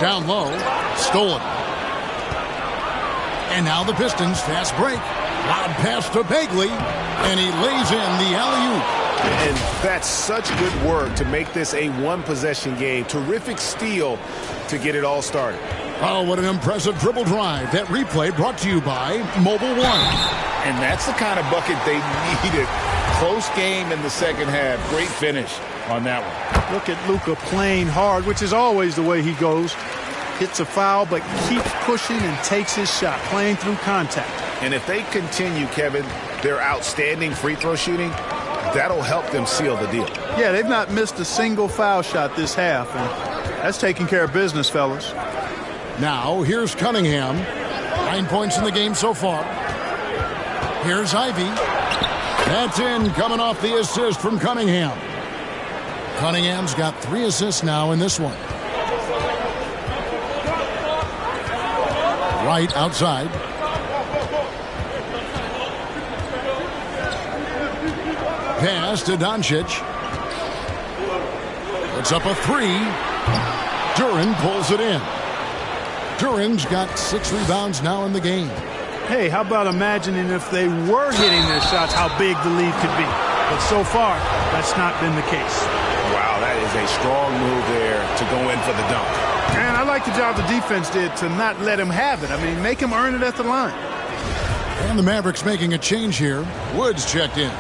Down low, stolen. And now the Pistons, fast break. Loud pass to Bagley, and he lays in the alley-oop.
And that's such good work to make this a one-possession game. Terrific steal to get it all started.
Oh, what an impressive dribble drive. That replay brought to you by Mobile One.
And that's the kind of bucket they needed. Close game in the second half. Great finish on that one.
Look at Luka playing hard, which is always the way he goes. Hits a foul, but keeps pushing and takes his shot, playing through contact.
And if they continue, Kevin, their outstanding free throw shooting, that'll help them seal the deal.
Yeah, they've not missed a single foul shot this half, and that's taking care of business, fellas.
Now, here's Cunningham. 9 points in the game so far. Here's Ivy. That's in, coming off the assist from Cunningham. Cunningham's got 3 assists now in this one. Right outside. Pass to Doncic. It's up a 3. Duran pulls it in. Duran's got 6 rebounds now in the game.
Hey, how about imagining if they were hitting their shots, how big the lead could be. But so far, that's not been the case.
Wow, that is a strong move there to go in for the dunk.
And I like the job the defense did to not let him have it. I mean, make him earn it at the line.
And the Mavericks making a change here. Woods checked in.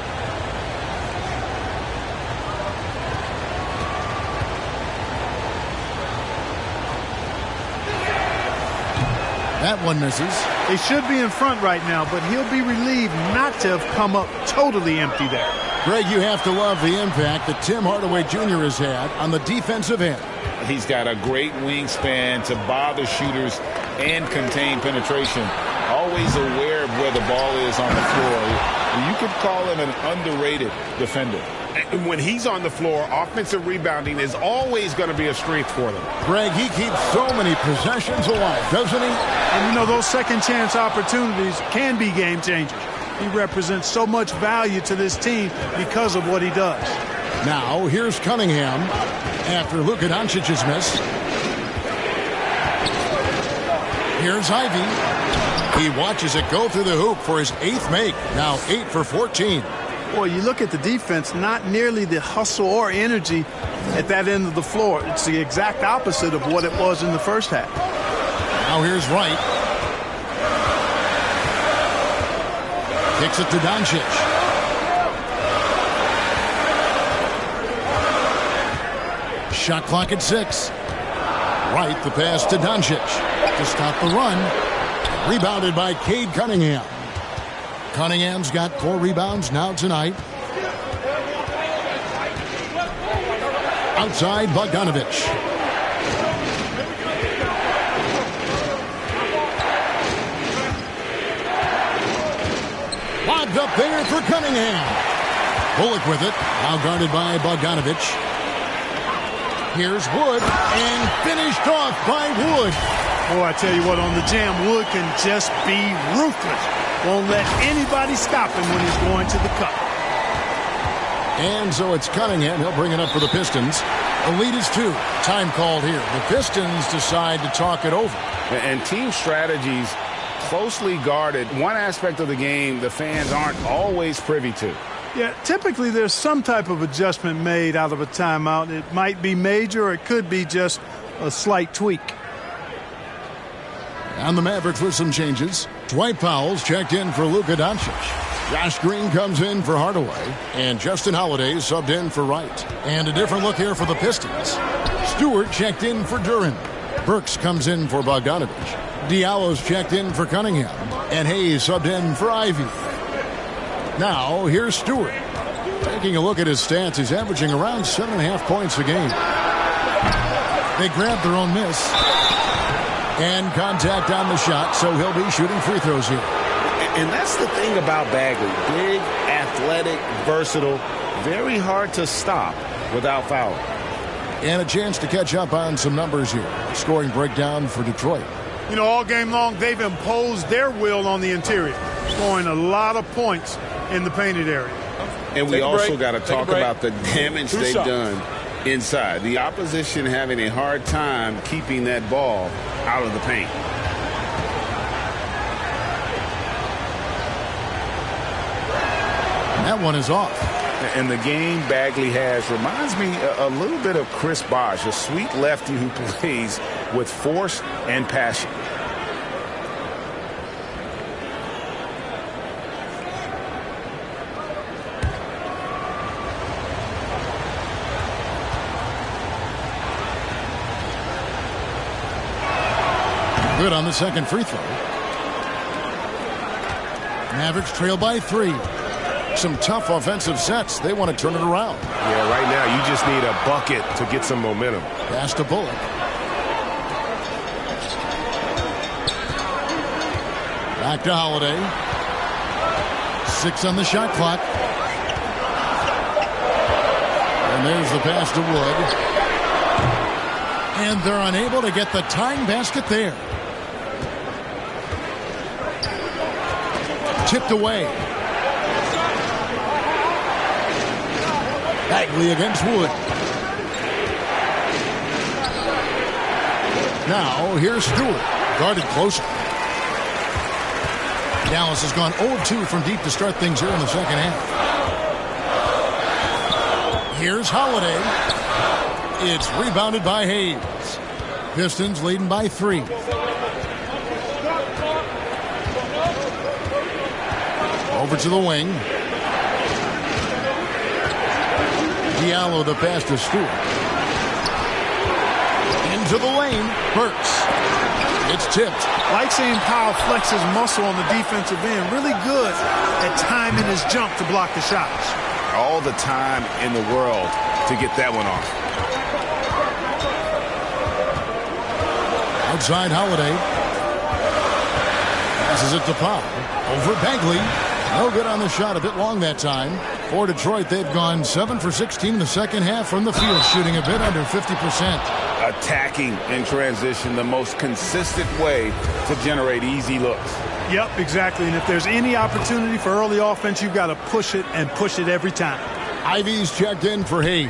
That one misses.
They should be in front right now, but he'll be relieved not to have come up totally empty there.
Greg, you have to love the impact that Tim Hardaway Jr. has had on the defensive end.
He's got a great wingspan to bother shooters and contain penetration. Always aware of where the ball is on the floor. You could call him an underrated defender.
And when he's on the floor, offensive rebounding is always going to be a strength for them.
Greg, he keeps so many possessions alive, doesn't he?
And, you know, those second chance opportunities can be game changers. He represents so much value to this team because of what he does.
Now, here's Cunningham after Luka Doncic's miss. Here's Ivy. He watches it go through the hoop for his 8th make. Now 8 for 14.
Boy, you look at the defense, not nearly the hustle or energy at that end of the floor. It's the exact opposite of what it was in the first half.
Now here's Wright. Kicks it to Doncic. Shot clock at 6. Wright, the pass to Doncic to stop the run. Rebounded by Cade Cunningham. Cunningham's got 4 rebounds now tonight. Outside, Bogdanovich. Lobbed up there for Cunningham. Bullock with it. Now guarded by Bogdanovich. Here's Wood, and finished off by Wood.
Boy, I tell you what, on the jam, Wood can just be ruthless. Won't let anybody stop him when he's going to the cup.
And so it's Cunningham. He'll bring it up for the Pistons. The lead is 2. Time called here. The Pistons decide to talk it over.
And team strategies closely guarded. One aspect of the game the fans aren't always privy to.
Yeah, typically there's some type of adjustment made out of a timeout. It might be major or it could be just a slight tweak.
And the Mavericks with some changes. Dwight Powell's checked in for Luka Doncic. Josh Green comes in for Hardaway. And Justin Holiday subbed in for Wright. And a different look here for the Pistons. Stewart checked in for Duren. Burks comes in for Bogdanovich. Diallo's checked in for Cunningham. And Hayes subbed in for Ivy. Now, here's Stewart. Taking a look at his stats, he's averaging around 7.5 points a game. They grabbed their own miss. And contact on the shot, so he'll be shooting free throws here.
And that's the thing about Bagley. Big, athletic, versatile, very hard to stop without fouling.
And a chance to catch up on some numbers here. Scoring breakdown for Detroit.
You know, all game long, they've imposed their will on the interior, scoring a lot of points in the painted area.
And we also got to talk about the damage they've done inside. The opposition having a hard time keeping that ball out of the paint.
That one is off.
And the game Bagley has reminds me a little bit of Chris Bosh, a sweet lefty who plays with force and passion.
Good on the second free throw. Mavericks trail by 3. Some tough offensive sets. They want to turn it around.
Yeah, right now you just need a bucket to get some momentum.
Pass to Bullock. Back to Holiday. 6 on the shot clock. And there's the pass to Wood. And they're unable to get the tying basket there. Tipped away. Bagley against Wood. Now, here's Stewart. Guarded closer. Dallas has gone 0-2 from deep to start things here in the second half. Here's Holiday. It's rebounded by Hayes. Pistons leading by 3. Over to the wing. Diallo the pass to Stewart. Into the lane. Burks. It's tipped.
Like seeing Powell flex his muscle on the defensive end. Really good at timing his jump to block the shots.
All the time in the world to get that one off.
Outside Holiday. Passes it to Powell. Over Bagley. No good on the shot. A bit long that time. For Detroit, they've gone 7 for 16 in the second half from the field, shooting a bit under 50%.
Attacking in transition, the most consistent way to generate easy looks.
Yep, exactly. And if there's any opportunity for early offense, you've got to push it and push it every time.
Ivy's checked in for Hayes.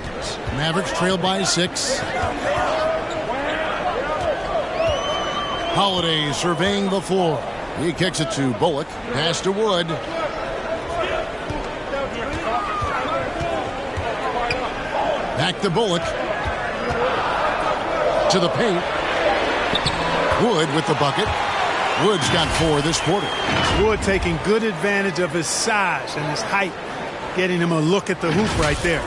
Mavericks trail by 6. Holiday surveying the floor. He kicks it to Bullock. Pass to Wood. Back to Bullock. To the paint. Wood with the bucket. Wood's got 4 this quarter.
Wood taking good advantage of his size and his height, getting him a look at the hoop right there.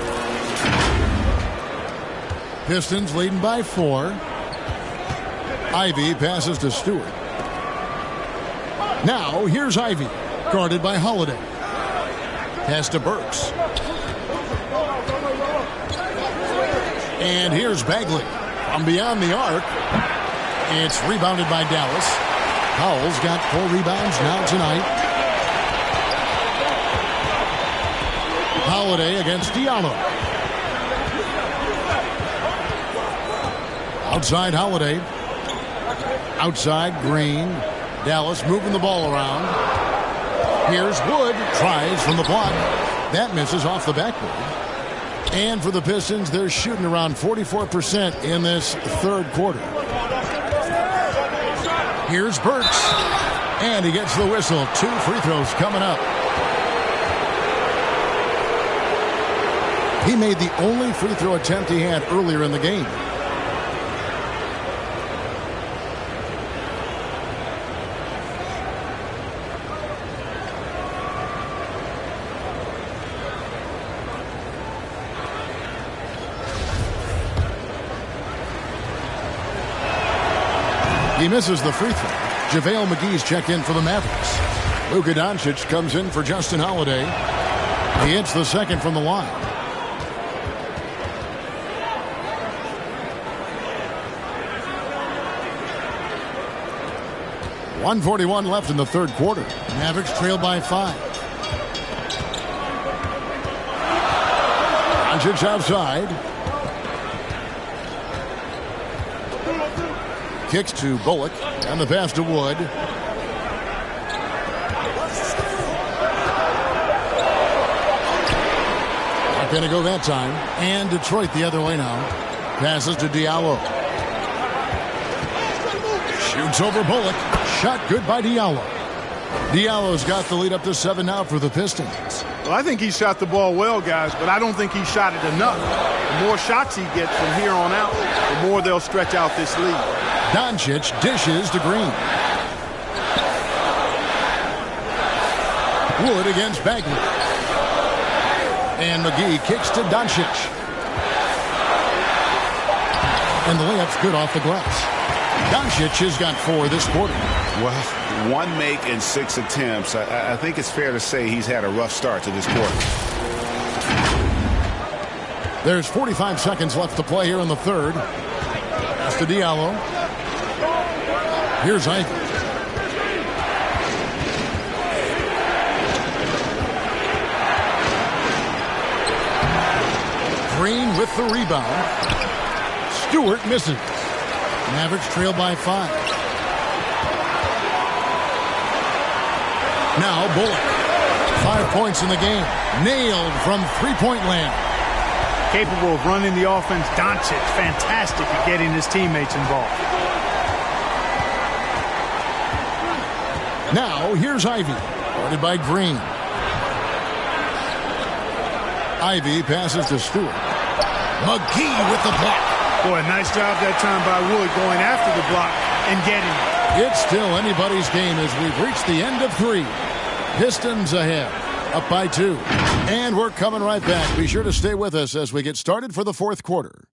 Pistons leading by 4. Ivy passes to Stewart. Now, here's Ivy, guarded by Holiday. Pass to Burks. And here's Bagley. From beyond the arc, it's rebounded by Dallas. Powell's got 4 rebounds now tonight. Holiday against Diallo. Outside Holiday. Outside Green. Dallas moving the ball around. Here's Wood. Tries from the block. That misses off the backboard. And for the Pistons, they're shooting around 44% in this third quarter. Here's Burks. And he gets the whistle. 2 free throws coming up. He made the only free throw attempt he had earlier in the game. He misses the free throw. JaVale McGee's checked in for the Mavericks. Luka Doncic comes in for Justin Holiday. He hits the second from the line. .141 left in the third quarter. Mavericks trail by 5. Doncic outside. Kicks to Bullock, and the pass to Wood. Not going to go that time. And Detroit the other way now. Passes to Diallo. Shoots over Bullock. Shot good by Diallo. Diallo's got the lead up to 7 now for the Pistons.
Well, I think he shot the ball well, guys, but I don't think he shot it enough. The more shots he gets from here on out, the more they'll stretch out this lead.
Doncic dishes to Green. Wood against Bagley. And McGee kicks to Doncic. And the layup's good off the glass. Doncic has got 4 this quarter.
Well, 1 make and 6 attempts. I think it's fair to say he's had a rough start to this quarter.
There's 45 seconds left to play here in the third. Pass to Diallo. Here's Ivy. Green with the rebound. Stewart misses. Mavericks trail by 5. Now Bullock. 5 points in the game. Nailed from three-point land.
Capable of running the offense. Doncic, fantastic at getting his teammates involved.
Now, here's Ivy. Guarded by Green. Ivy passes to Stewart. McGee with the block.
Boy, nice job that time by Wood going after the block and getting it.
It's still anybody's game as we've reached the end of 3. Pistons ahead. Up by 2. And we're coming right back. Be sure to stay with us as we get started for the fourth quarter.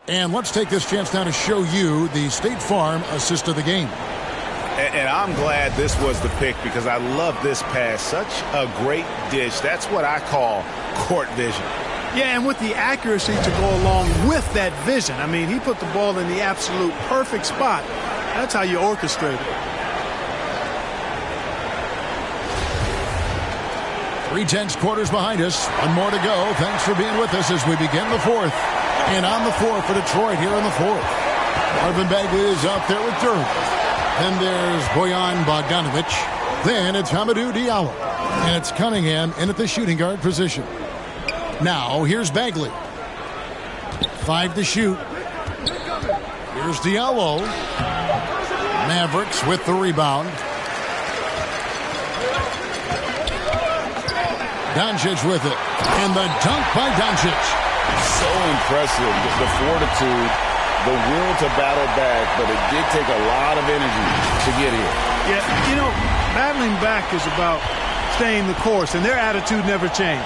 And let's take this chance now to show you the State Farm assist of the game.
And I'm glad this was the pick because I love this pass. Such a great dish. That's what I call court vision.
Yeah, and with the accuracy to go along with that vision. I mean, he put the ball in the absolute perfect spot. That's how you orchestrate it.
3 tenths quarters behind us. 1 more to go. Thanks for being with us as we begin the fourth. And on the floor for Detroit here in the fourth. Marvin Bagley is out there with Durham. Then there's Bojan Bogdanovic. Then it's Hamidou Diallo. And it's Cunningham in at the shooting guard position. Now here's Bagley. 5 to shoot. Here's Diallo. Mavericks with the rebound. Doncic with it. And the dunk by Doncic.
So impressive. The fortitude, the will to battle back, but it did take a lot of energy to get here.
Yeah, you know, battling back is about staying the course, and their attitude never changed.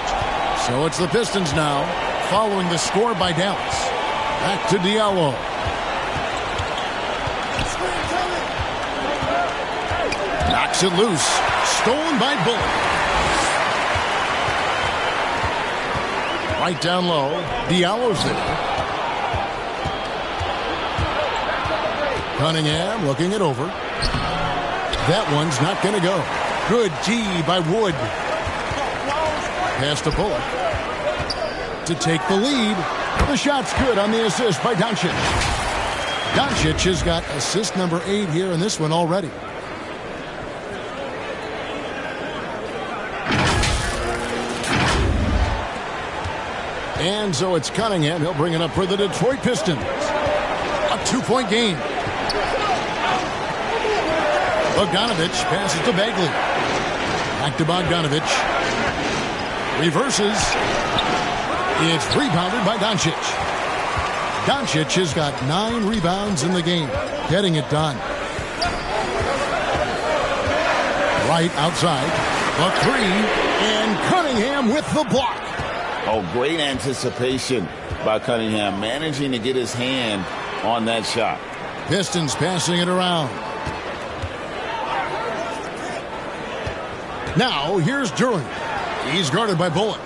So it's the Pistons now, following the score by Dallas. Back to Diallo. Knocks it loose. Stolen by Bullock. Right down low. Diallo's there. Cunningham looking it over. That one's not going to go. Good D by Wood. Pass to Bullock. To take the lead. The shot's good on the assist by Doncic. Doncic has got assist number 8 here in this one already. And so it's Cunningham. He'll bring it up for the Detroit Pistons. A 2-point game. Bogdanovich passes to Bagley. Back to Bogdanovich. Reverses. It's rebounded by Doncic. Doncic has got 9 rebounds in the game. Getting it done. Right outside. The 3. And Cunningham with the block.
Oh, great anticipation by Cunningham, managing to get his hand on that shot.
Pistons passing it around. Now, here's Duran. He's guarded by Bullock.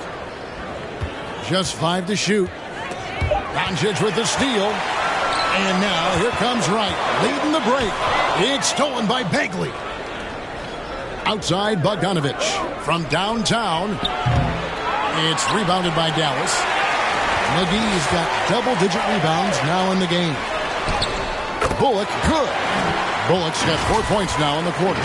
Just 5 to shoot. Doncic with the steal. And now, here comes Wright, leading the break. It's stolen by Bagley. Outside, Bogdanovich. From downtown. It's rebounded by Dallas. McGee's got double-digit rebounds now in the game. Bullock, good. Bullock's got 4 points now in the quarter.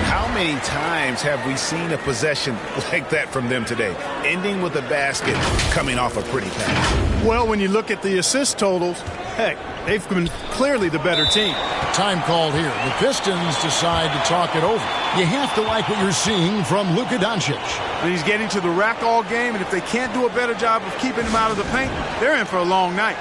How many times have we seen a possession like that from them today, ending with a basket coming off a pretty pass?
Well, when you look at the assist totals, heck, they've been clearly the better team.
Time called here. The Pistons decide to talk it over. You have to like what you're seeing from Luka Doncic.
And he's getting to the rack all game, and if they can't do a better job of keeping him out of the paint, they're in for a long night.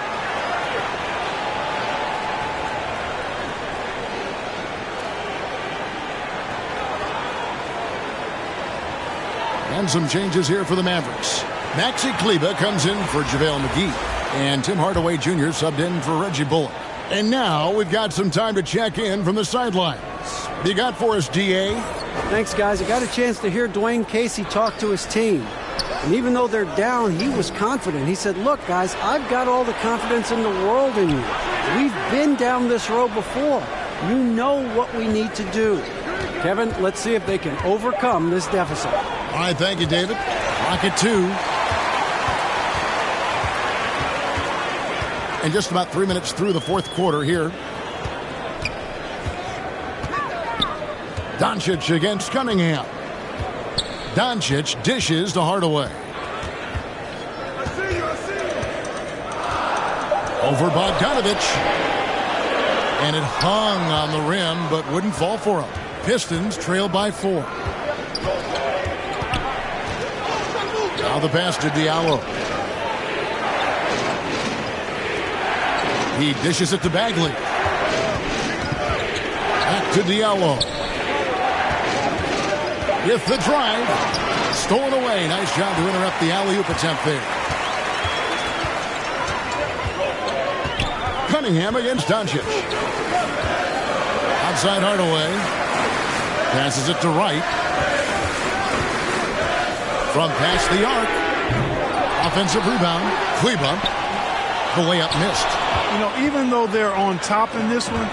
And some changes here for the Mavericks. Maxi Kleber comes in for JaVale McGee. And Tim Hardaway Jr. subbed in for Reggie Bullock. And now we've got some time to check in from the sidelines. You got for us, DA?
Thanks, guys. I got a chance to hear Dwayne Casey talk to his team. And even though they're down, he was confident. He said, look, guys, I've got all the confidence in the world in you. We've been down this road before. You know what we need to do. Kevin, let's see if they can overcome this deficit.
All right, thank you, David. Rocket 2. And just about 3 minutes through the fourth quarter here. Doncic against Cunningham. Doncic dishes to Hardaway. Over Bogdanovich. And it hung on the rim, but wouldn't fall for him. Pistons trail by 4. Now the pass to Diallo. He dishes it to Bagley. Back to Diallo. With the drive. Stolen away. Nice job to interrupt the alley-oop attempt there. Cunningham against Doncic. Outside Hardaway. Passes it to Wright. From past the arc. Offensive rebound. Kleber. The layup missed.
You know, even though they're on top in this one,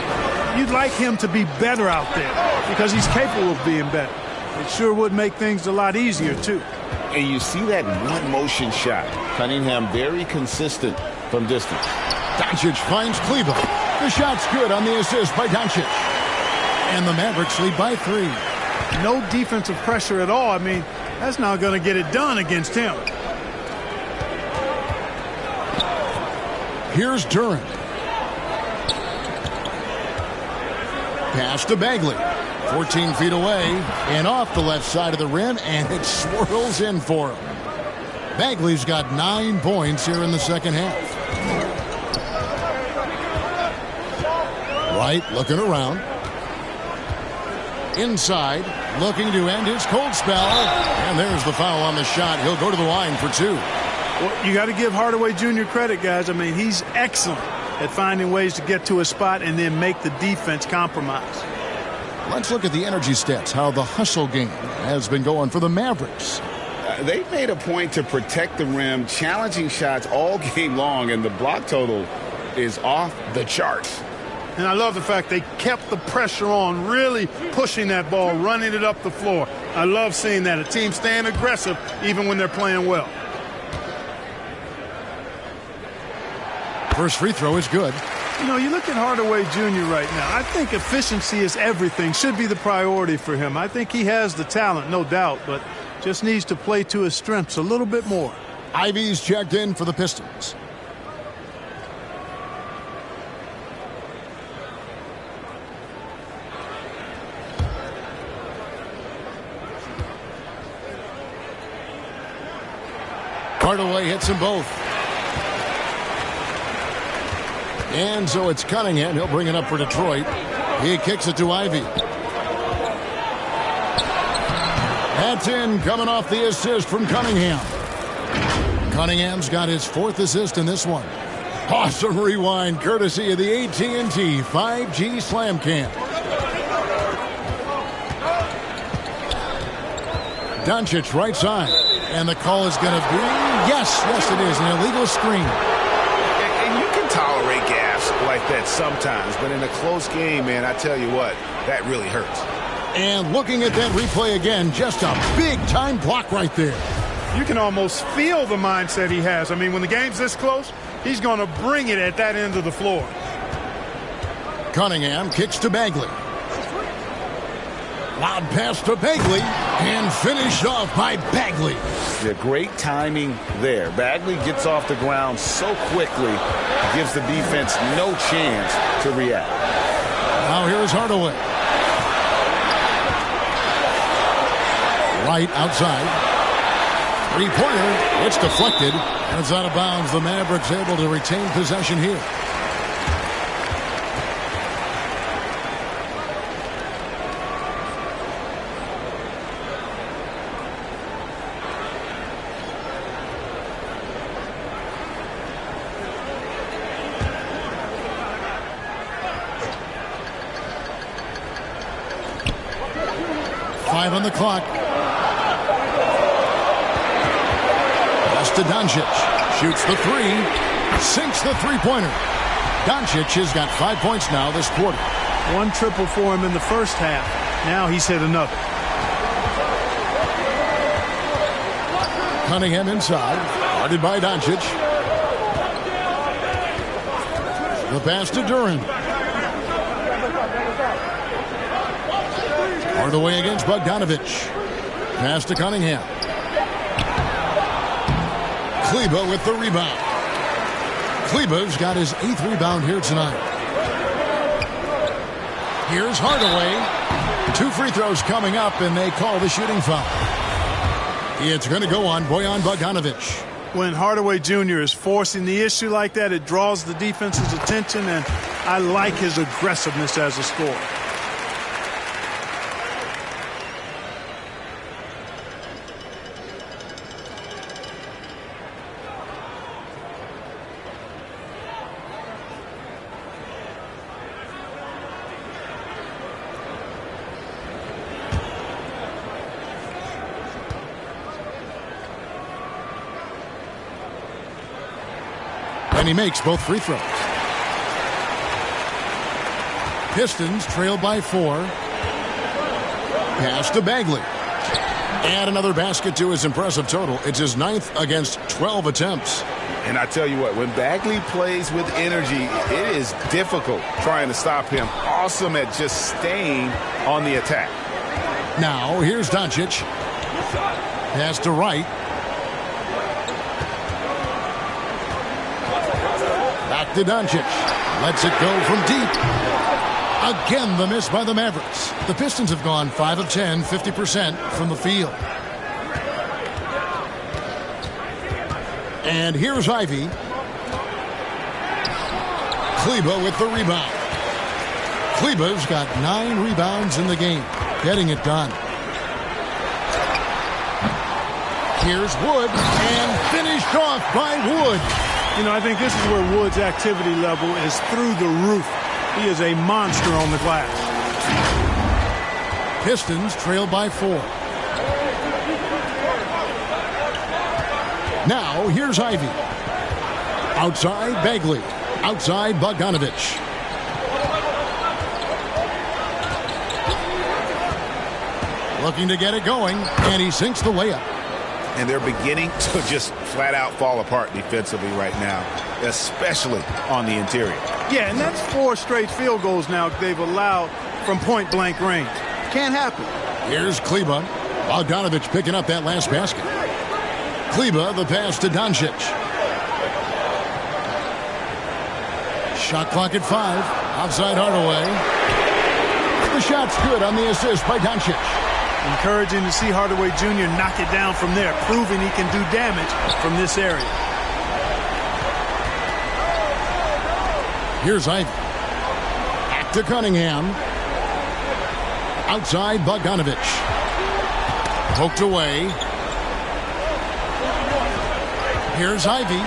you'd like him to be better out there because he's capable of being better. It sure would make things a lot easier, too.
And you see that one-motion shot. Cunningham very consistent from distance.
Doncic finds Kleber. The shot's good on the assist by Doncic. And the Mavericks lead by 3.
No defensive pressure at all. I mean, that's not going to get it done against him.
Here's Duran. Pass to Bagley. 14 feet away and off the left side of the rim, and it swirls in for him. Bagley's got 9 points here in the second half. Wright looking around. Inside, looking to end his cold spell. And there's the foul on the shot. He'll go to the line for 2.
Well, you got to give Hardaway Jr. credit, guys. I mean, he's excellent at finding ways to get to a spot and then make the defense compromise.
Let's look at the energy stats, how the hustle game has been going for the Mavericks.
They've made a point to protect the rim, challenging shots all game long, and the block total is off the charts.
And I love the fact they kept the pressure on, really pushing that ball, running it up the floor. I love seeing that. A team staying aggressive even when they're playing well.
First free throw is good.
You know, you look at Hardaway Jr. right now. I think efficiency is everything, should be the priority for him. I think he has the talent, no doubt, but just needs to play to his strengths a little bit more.
Ivy's checked in for the Pistons. Hardaway hits them both. And so it's Cunningham. He'll bring it up for Detroit. He kicks it to Ivy. That's in, coming off the assist from Cunningham. Cunningham's got his 4th assist in this one. Awesome rewind courtesy of the AT&T 5G Slam Cam. Doncic right side. And the call is going to be, yes, it is, an illegal screen.
And you can tolerate gas like that sometimes, but in a close game, man, I tell you what, that really hurts.
And looking at that replay again, just a big-time block right there.
You can almost feel the mindset he has. I mean, when the game's this close, he's going to bring it at that end of the floor.
Cunningham kicks to Bagley. Loud pass to Bagley, and finished off by Bagley.
Yeah, great timing there. Bagley gets off the ground so quickly, gives the defense no chance to react.
Now here's Hardaway. Right outside. Three-pointer. It's deflected, and it's out of bounds. The Mavericks able to retain possession here. On the clock. Pass to Doncic. Shoots the three. Sinks the three-pointer. Doncic has got 5 points now this quarter.
1 triple for him in the first half. Now he's hit another.
Cunningham inside. Guarded by Doncic. The pass to Duran. Hardaway against Bogdanovich. Pass to Cunningham. Kleba with the rebound. Kleba's got his 8th rebound here tonight. Here's Hardaway. 2 free throws coming up, and they call the shooting foul. It's going to go on Bojan Bogdanovich.
When Hardaway Jr. is forcing the issue like that, it draws the defense's attention, and I like his aggressiveness as a scorer.
And he makes both free throws. Pistons trail by 4. Pass to Bagley. And another basket to his impressive total. It's his 9th against 12 attempts.
And I tell you what, when Bagley plays with energy, it is difficult trying to stop him. Awesome at just staying on the attack.
Now, here's Doncic. Pass to Wright. Back to Doncic. Lets it go from deep. Again, the miss by the Mavericks. The Pistons have gone 5 of 10, 50% from the field. And here's Ivy. Kleba with the rebound. Kleba's got 9 rebounds in the game. Getting it done. Here's Wood. And finished off by Wood.
You know, I think this is where Wood's activity level is through the roof. He is a monster on the glass.
Pistons trail by 4. Now, here's Ivy. Outside, Bagley. Outside, Bogdanovich. Looking to get it going, and he sinks the layup.
And they're beginning to just flat out fall apart defensively right now, especially on the interior.
Yeah, and that's 4 straight field goals now they've allowed from point-blank range. Can't happen.
Here's Kleba. Bogdanovich picking up that last basket. Kleba, the pass to Doncic. Shot clock at 5. Outside Hardaway. The shot's good on the assist by Doncic.
Encouraging to see Hardaway Jr. knock it down from there, proving he can do damage from this area.
Here's Ivy. Back to Cunningham. Outside Bogdanovich. Poked away. Here's Ivy.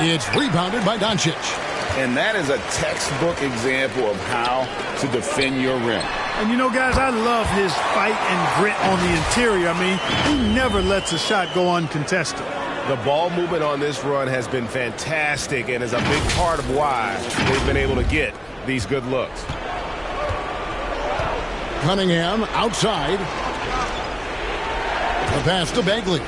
It's rebounded by Doncic.
And that is a textbook example of how to defend your rim.
And you know, guys, I love his fight and grit on the interior. I mean, he never lets a shot go uncontested.
The ball movement on this run has been fantastic and is a big part of why they've been able to get these good looks.
Cunningham outside. The pass to Bagley.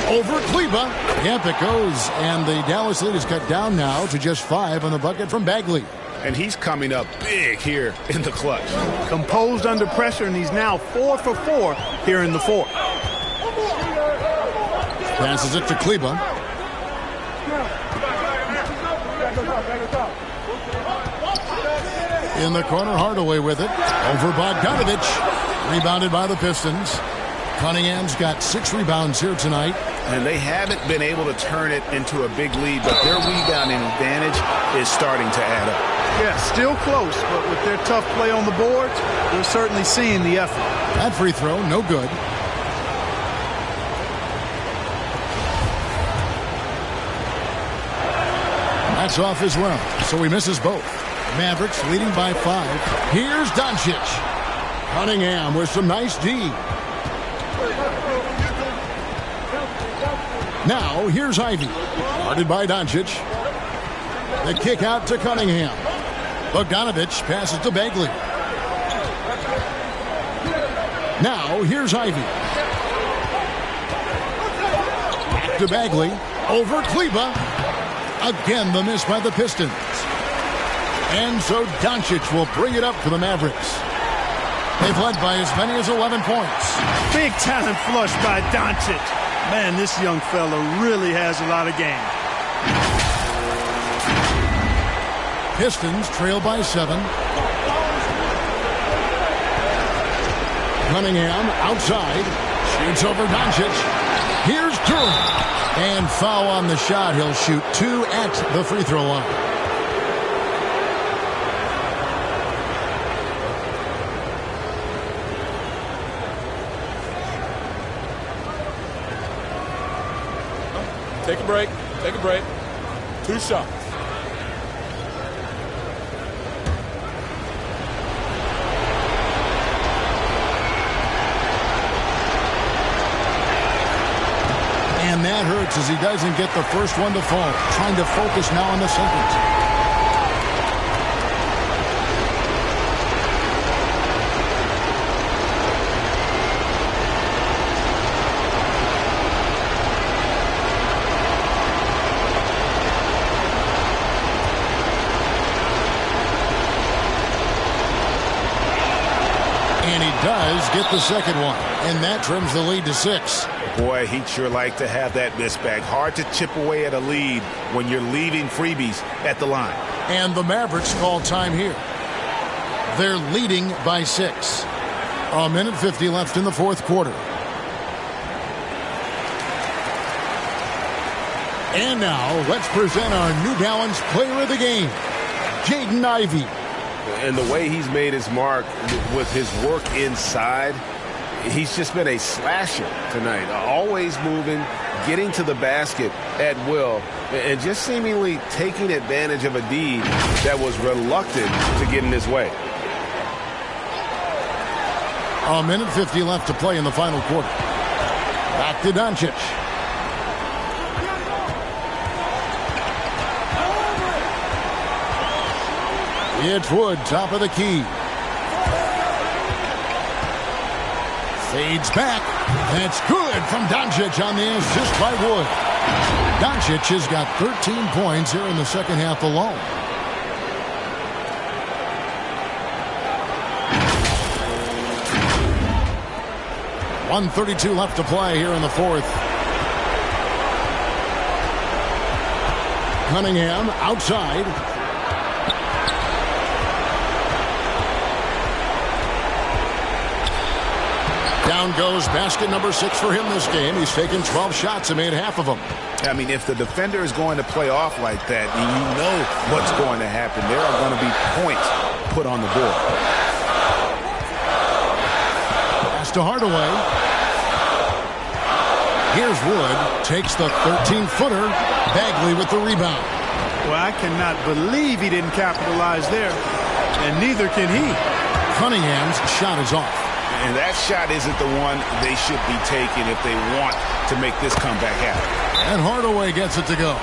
Over Kleba. Yep, it goes. And the Dallas lead is cut down now to just 5 on the bucket from Bagley.
And he's coming up big here in the clutch.
Composed under pressure, and he's now 4 for 4 here in the fourth.
Passes it to Kleba. In the corner, Hardaway with it. Over Bogdanovich. Rebounded by the Pistons. Cunningham's got 6 rebounds here tonight.
And they haven't been able to turn it into a big lead, but their rebounding advantage is starting to add up.
Yeah, still close, but with their tough play on the boards, they're certainly seeing the effort.
That free throw, no good. That's off as well, so he misses both. Mavericks leading by 5. Here's Doncic. Cunningham with some nice D. Now, here's Ivy. Guarded by Doncic. The kick out to Cunningham. Bogdanovich passes to Bagley. Now, here's Ivy. Back to Bagley. Over Kleba. Again, the miss by the Pistons. And so Doncic will bring it up for the Mavericks. They've led by as many as 11 points.
Big talent flush by Doncic. Man, this young fella really has a lot of game.
Pistons trail by 7. Cunningham outside. Shoots over Doncic. Here's Durant. And foul on the shot. He'll shoot 2 at the free throw line.
Take a break. Take a break. 2 shots.
And that hurts as he doesn't get the first one to fall. Trying to focus now on the second. Does get the second one, and that trims the lead to 6.
Boy, he'd sure like to have that miss back. Hard to chip away at a lead when you're leaving freebies at the line.
And the Mavericks call time here. They're leading by 6. 1:50 left in the fourth quarter. And now, let's present our New Balance Player of the Game, Jaden Ivey.
And the way he's made his mark with his work inside, he's just been a slasher tonight. Always moving, getting to the basket at will, and just seemingly taking advantage of a D that was reluctant to get in his way.
1:50 left to play in the final quarter. Back to Doncic. It's Wood, top of the key. Fades back. That's good from Doncic on the assist by Wood. Doncic has got 13 points here in the second half alone. .132 left to play here in the fourth. Cunningham outside. Down goes basket number 6 for him this game. He's taken 12 shots and made half of them.
I mean, if the defender is going to play off like that, and you know what's going to happen, there are going to be points put on the board.
Pass to Hardaway. Here's Wood. Takes the 13-footer. Bagley with the rebound.
Well, I cannot believe he didn't capitalize there, and neither can he.
Cunningham's shot is off.
And that shot isn't the one they should be taking if they want to make this comeback happen.
And Hardaway gets it to go.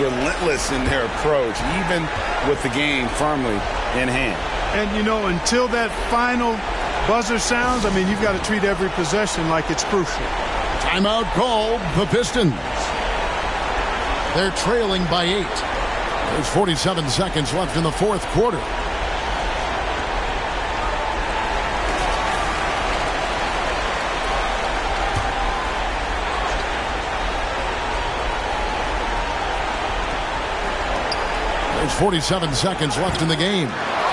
Relentless in their approach, even with the game firmly in hand.
And, you know, until that final buzzer sounds, I mean, you've got to treat every possession like it's crucial.
Timeout called the Pistons. They're trailing by 8. There's 47 seconds left in the fourth quarter. There's 47 seconds left in the game.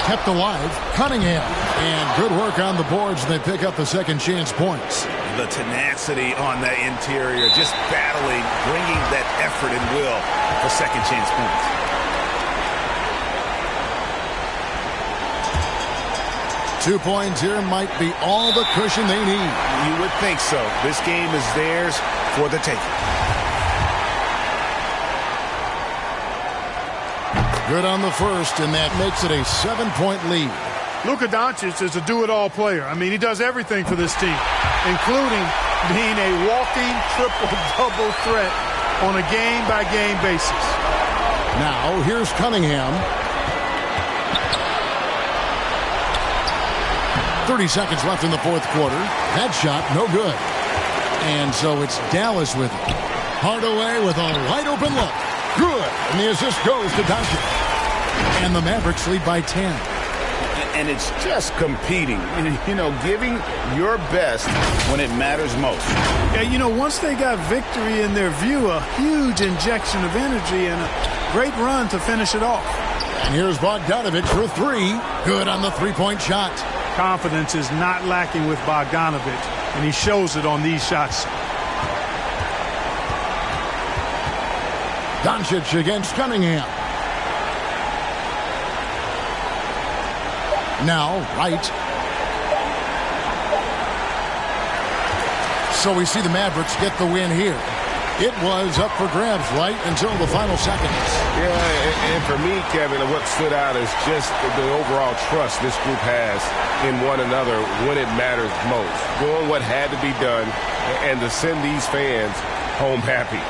Kept alive, Cunningham. And good work on the boards, and they pick up the second chance points.
The tenacity on that interior, just battling, bringing that effort and will for second chance points.
2 points here might be all the cushion they need.
You would think so. This game is theirs for the taking.
Good on the first, and that makes it a 7-point lead.
Luka Doncic is a do-it-all player. I mean, he does everything for this team, including being a walking triple-double threat on a game-by-game basis.
Now, here's Cunningham. 30 seconds left in the fourth quarter. That shot, no good. And so it's Dallas with it. Hardaway with a wide-open look. Good. And the assist goes to Doncic. And the Mavericks lead by 10.
And it's just competing, you know, giving your best when it matters most.
Yeah, you know, once they got victory in their view, a huge injection of energy and a great run to finish it off.
And here's Bogdanović for 3. Good on the three-point shot.
Confidence is not lacking with Bogdanović, and he shows it on these shots.
Doncic against Cunningham. Now, right. So we see the Mavericks get the win here. It was up for grabs right until the final seconds.
Yeah, and for me, Kevin, what stood out is just the overall trust this group has in one another when it matters most. Doing what had to be done and to send these fans home happy.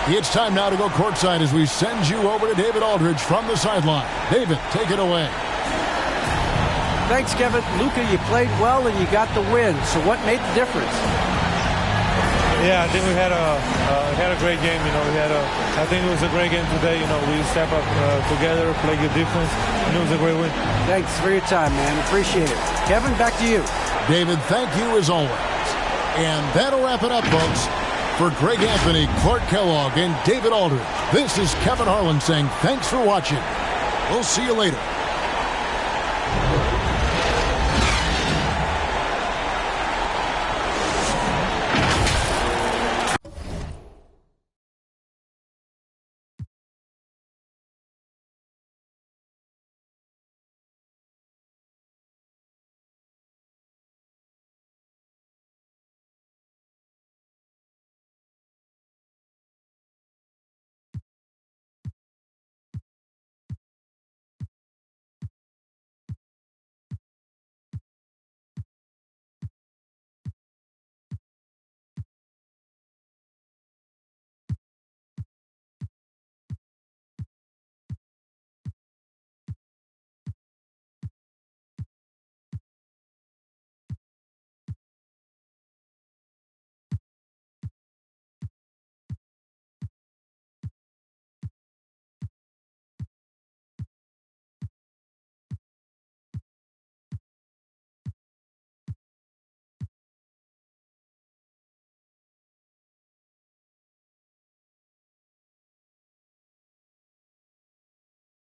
It's time now to go courtside as we send you over to David Aldridge from the sideline. David, take it away.
Thanks, Kevin. Luka, you played well and you got the win. So what made the difference?
Yeah, I think we had a great game. You know, I think it was a great game today. You know, we step up together, play good defense, and it was a great win.
Thanks for your time, man. Appreciate it. Kevin, back to you.
David, thank you as always. And that'll wrap it up, folks. For Greg Anthony, Clark Kellogg, and David Aldridge, this is Kevin Harlan saying thanks for watching. We'll see you later.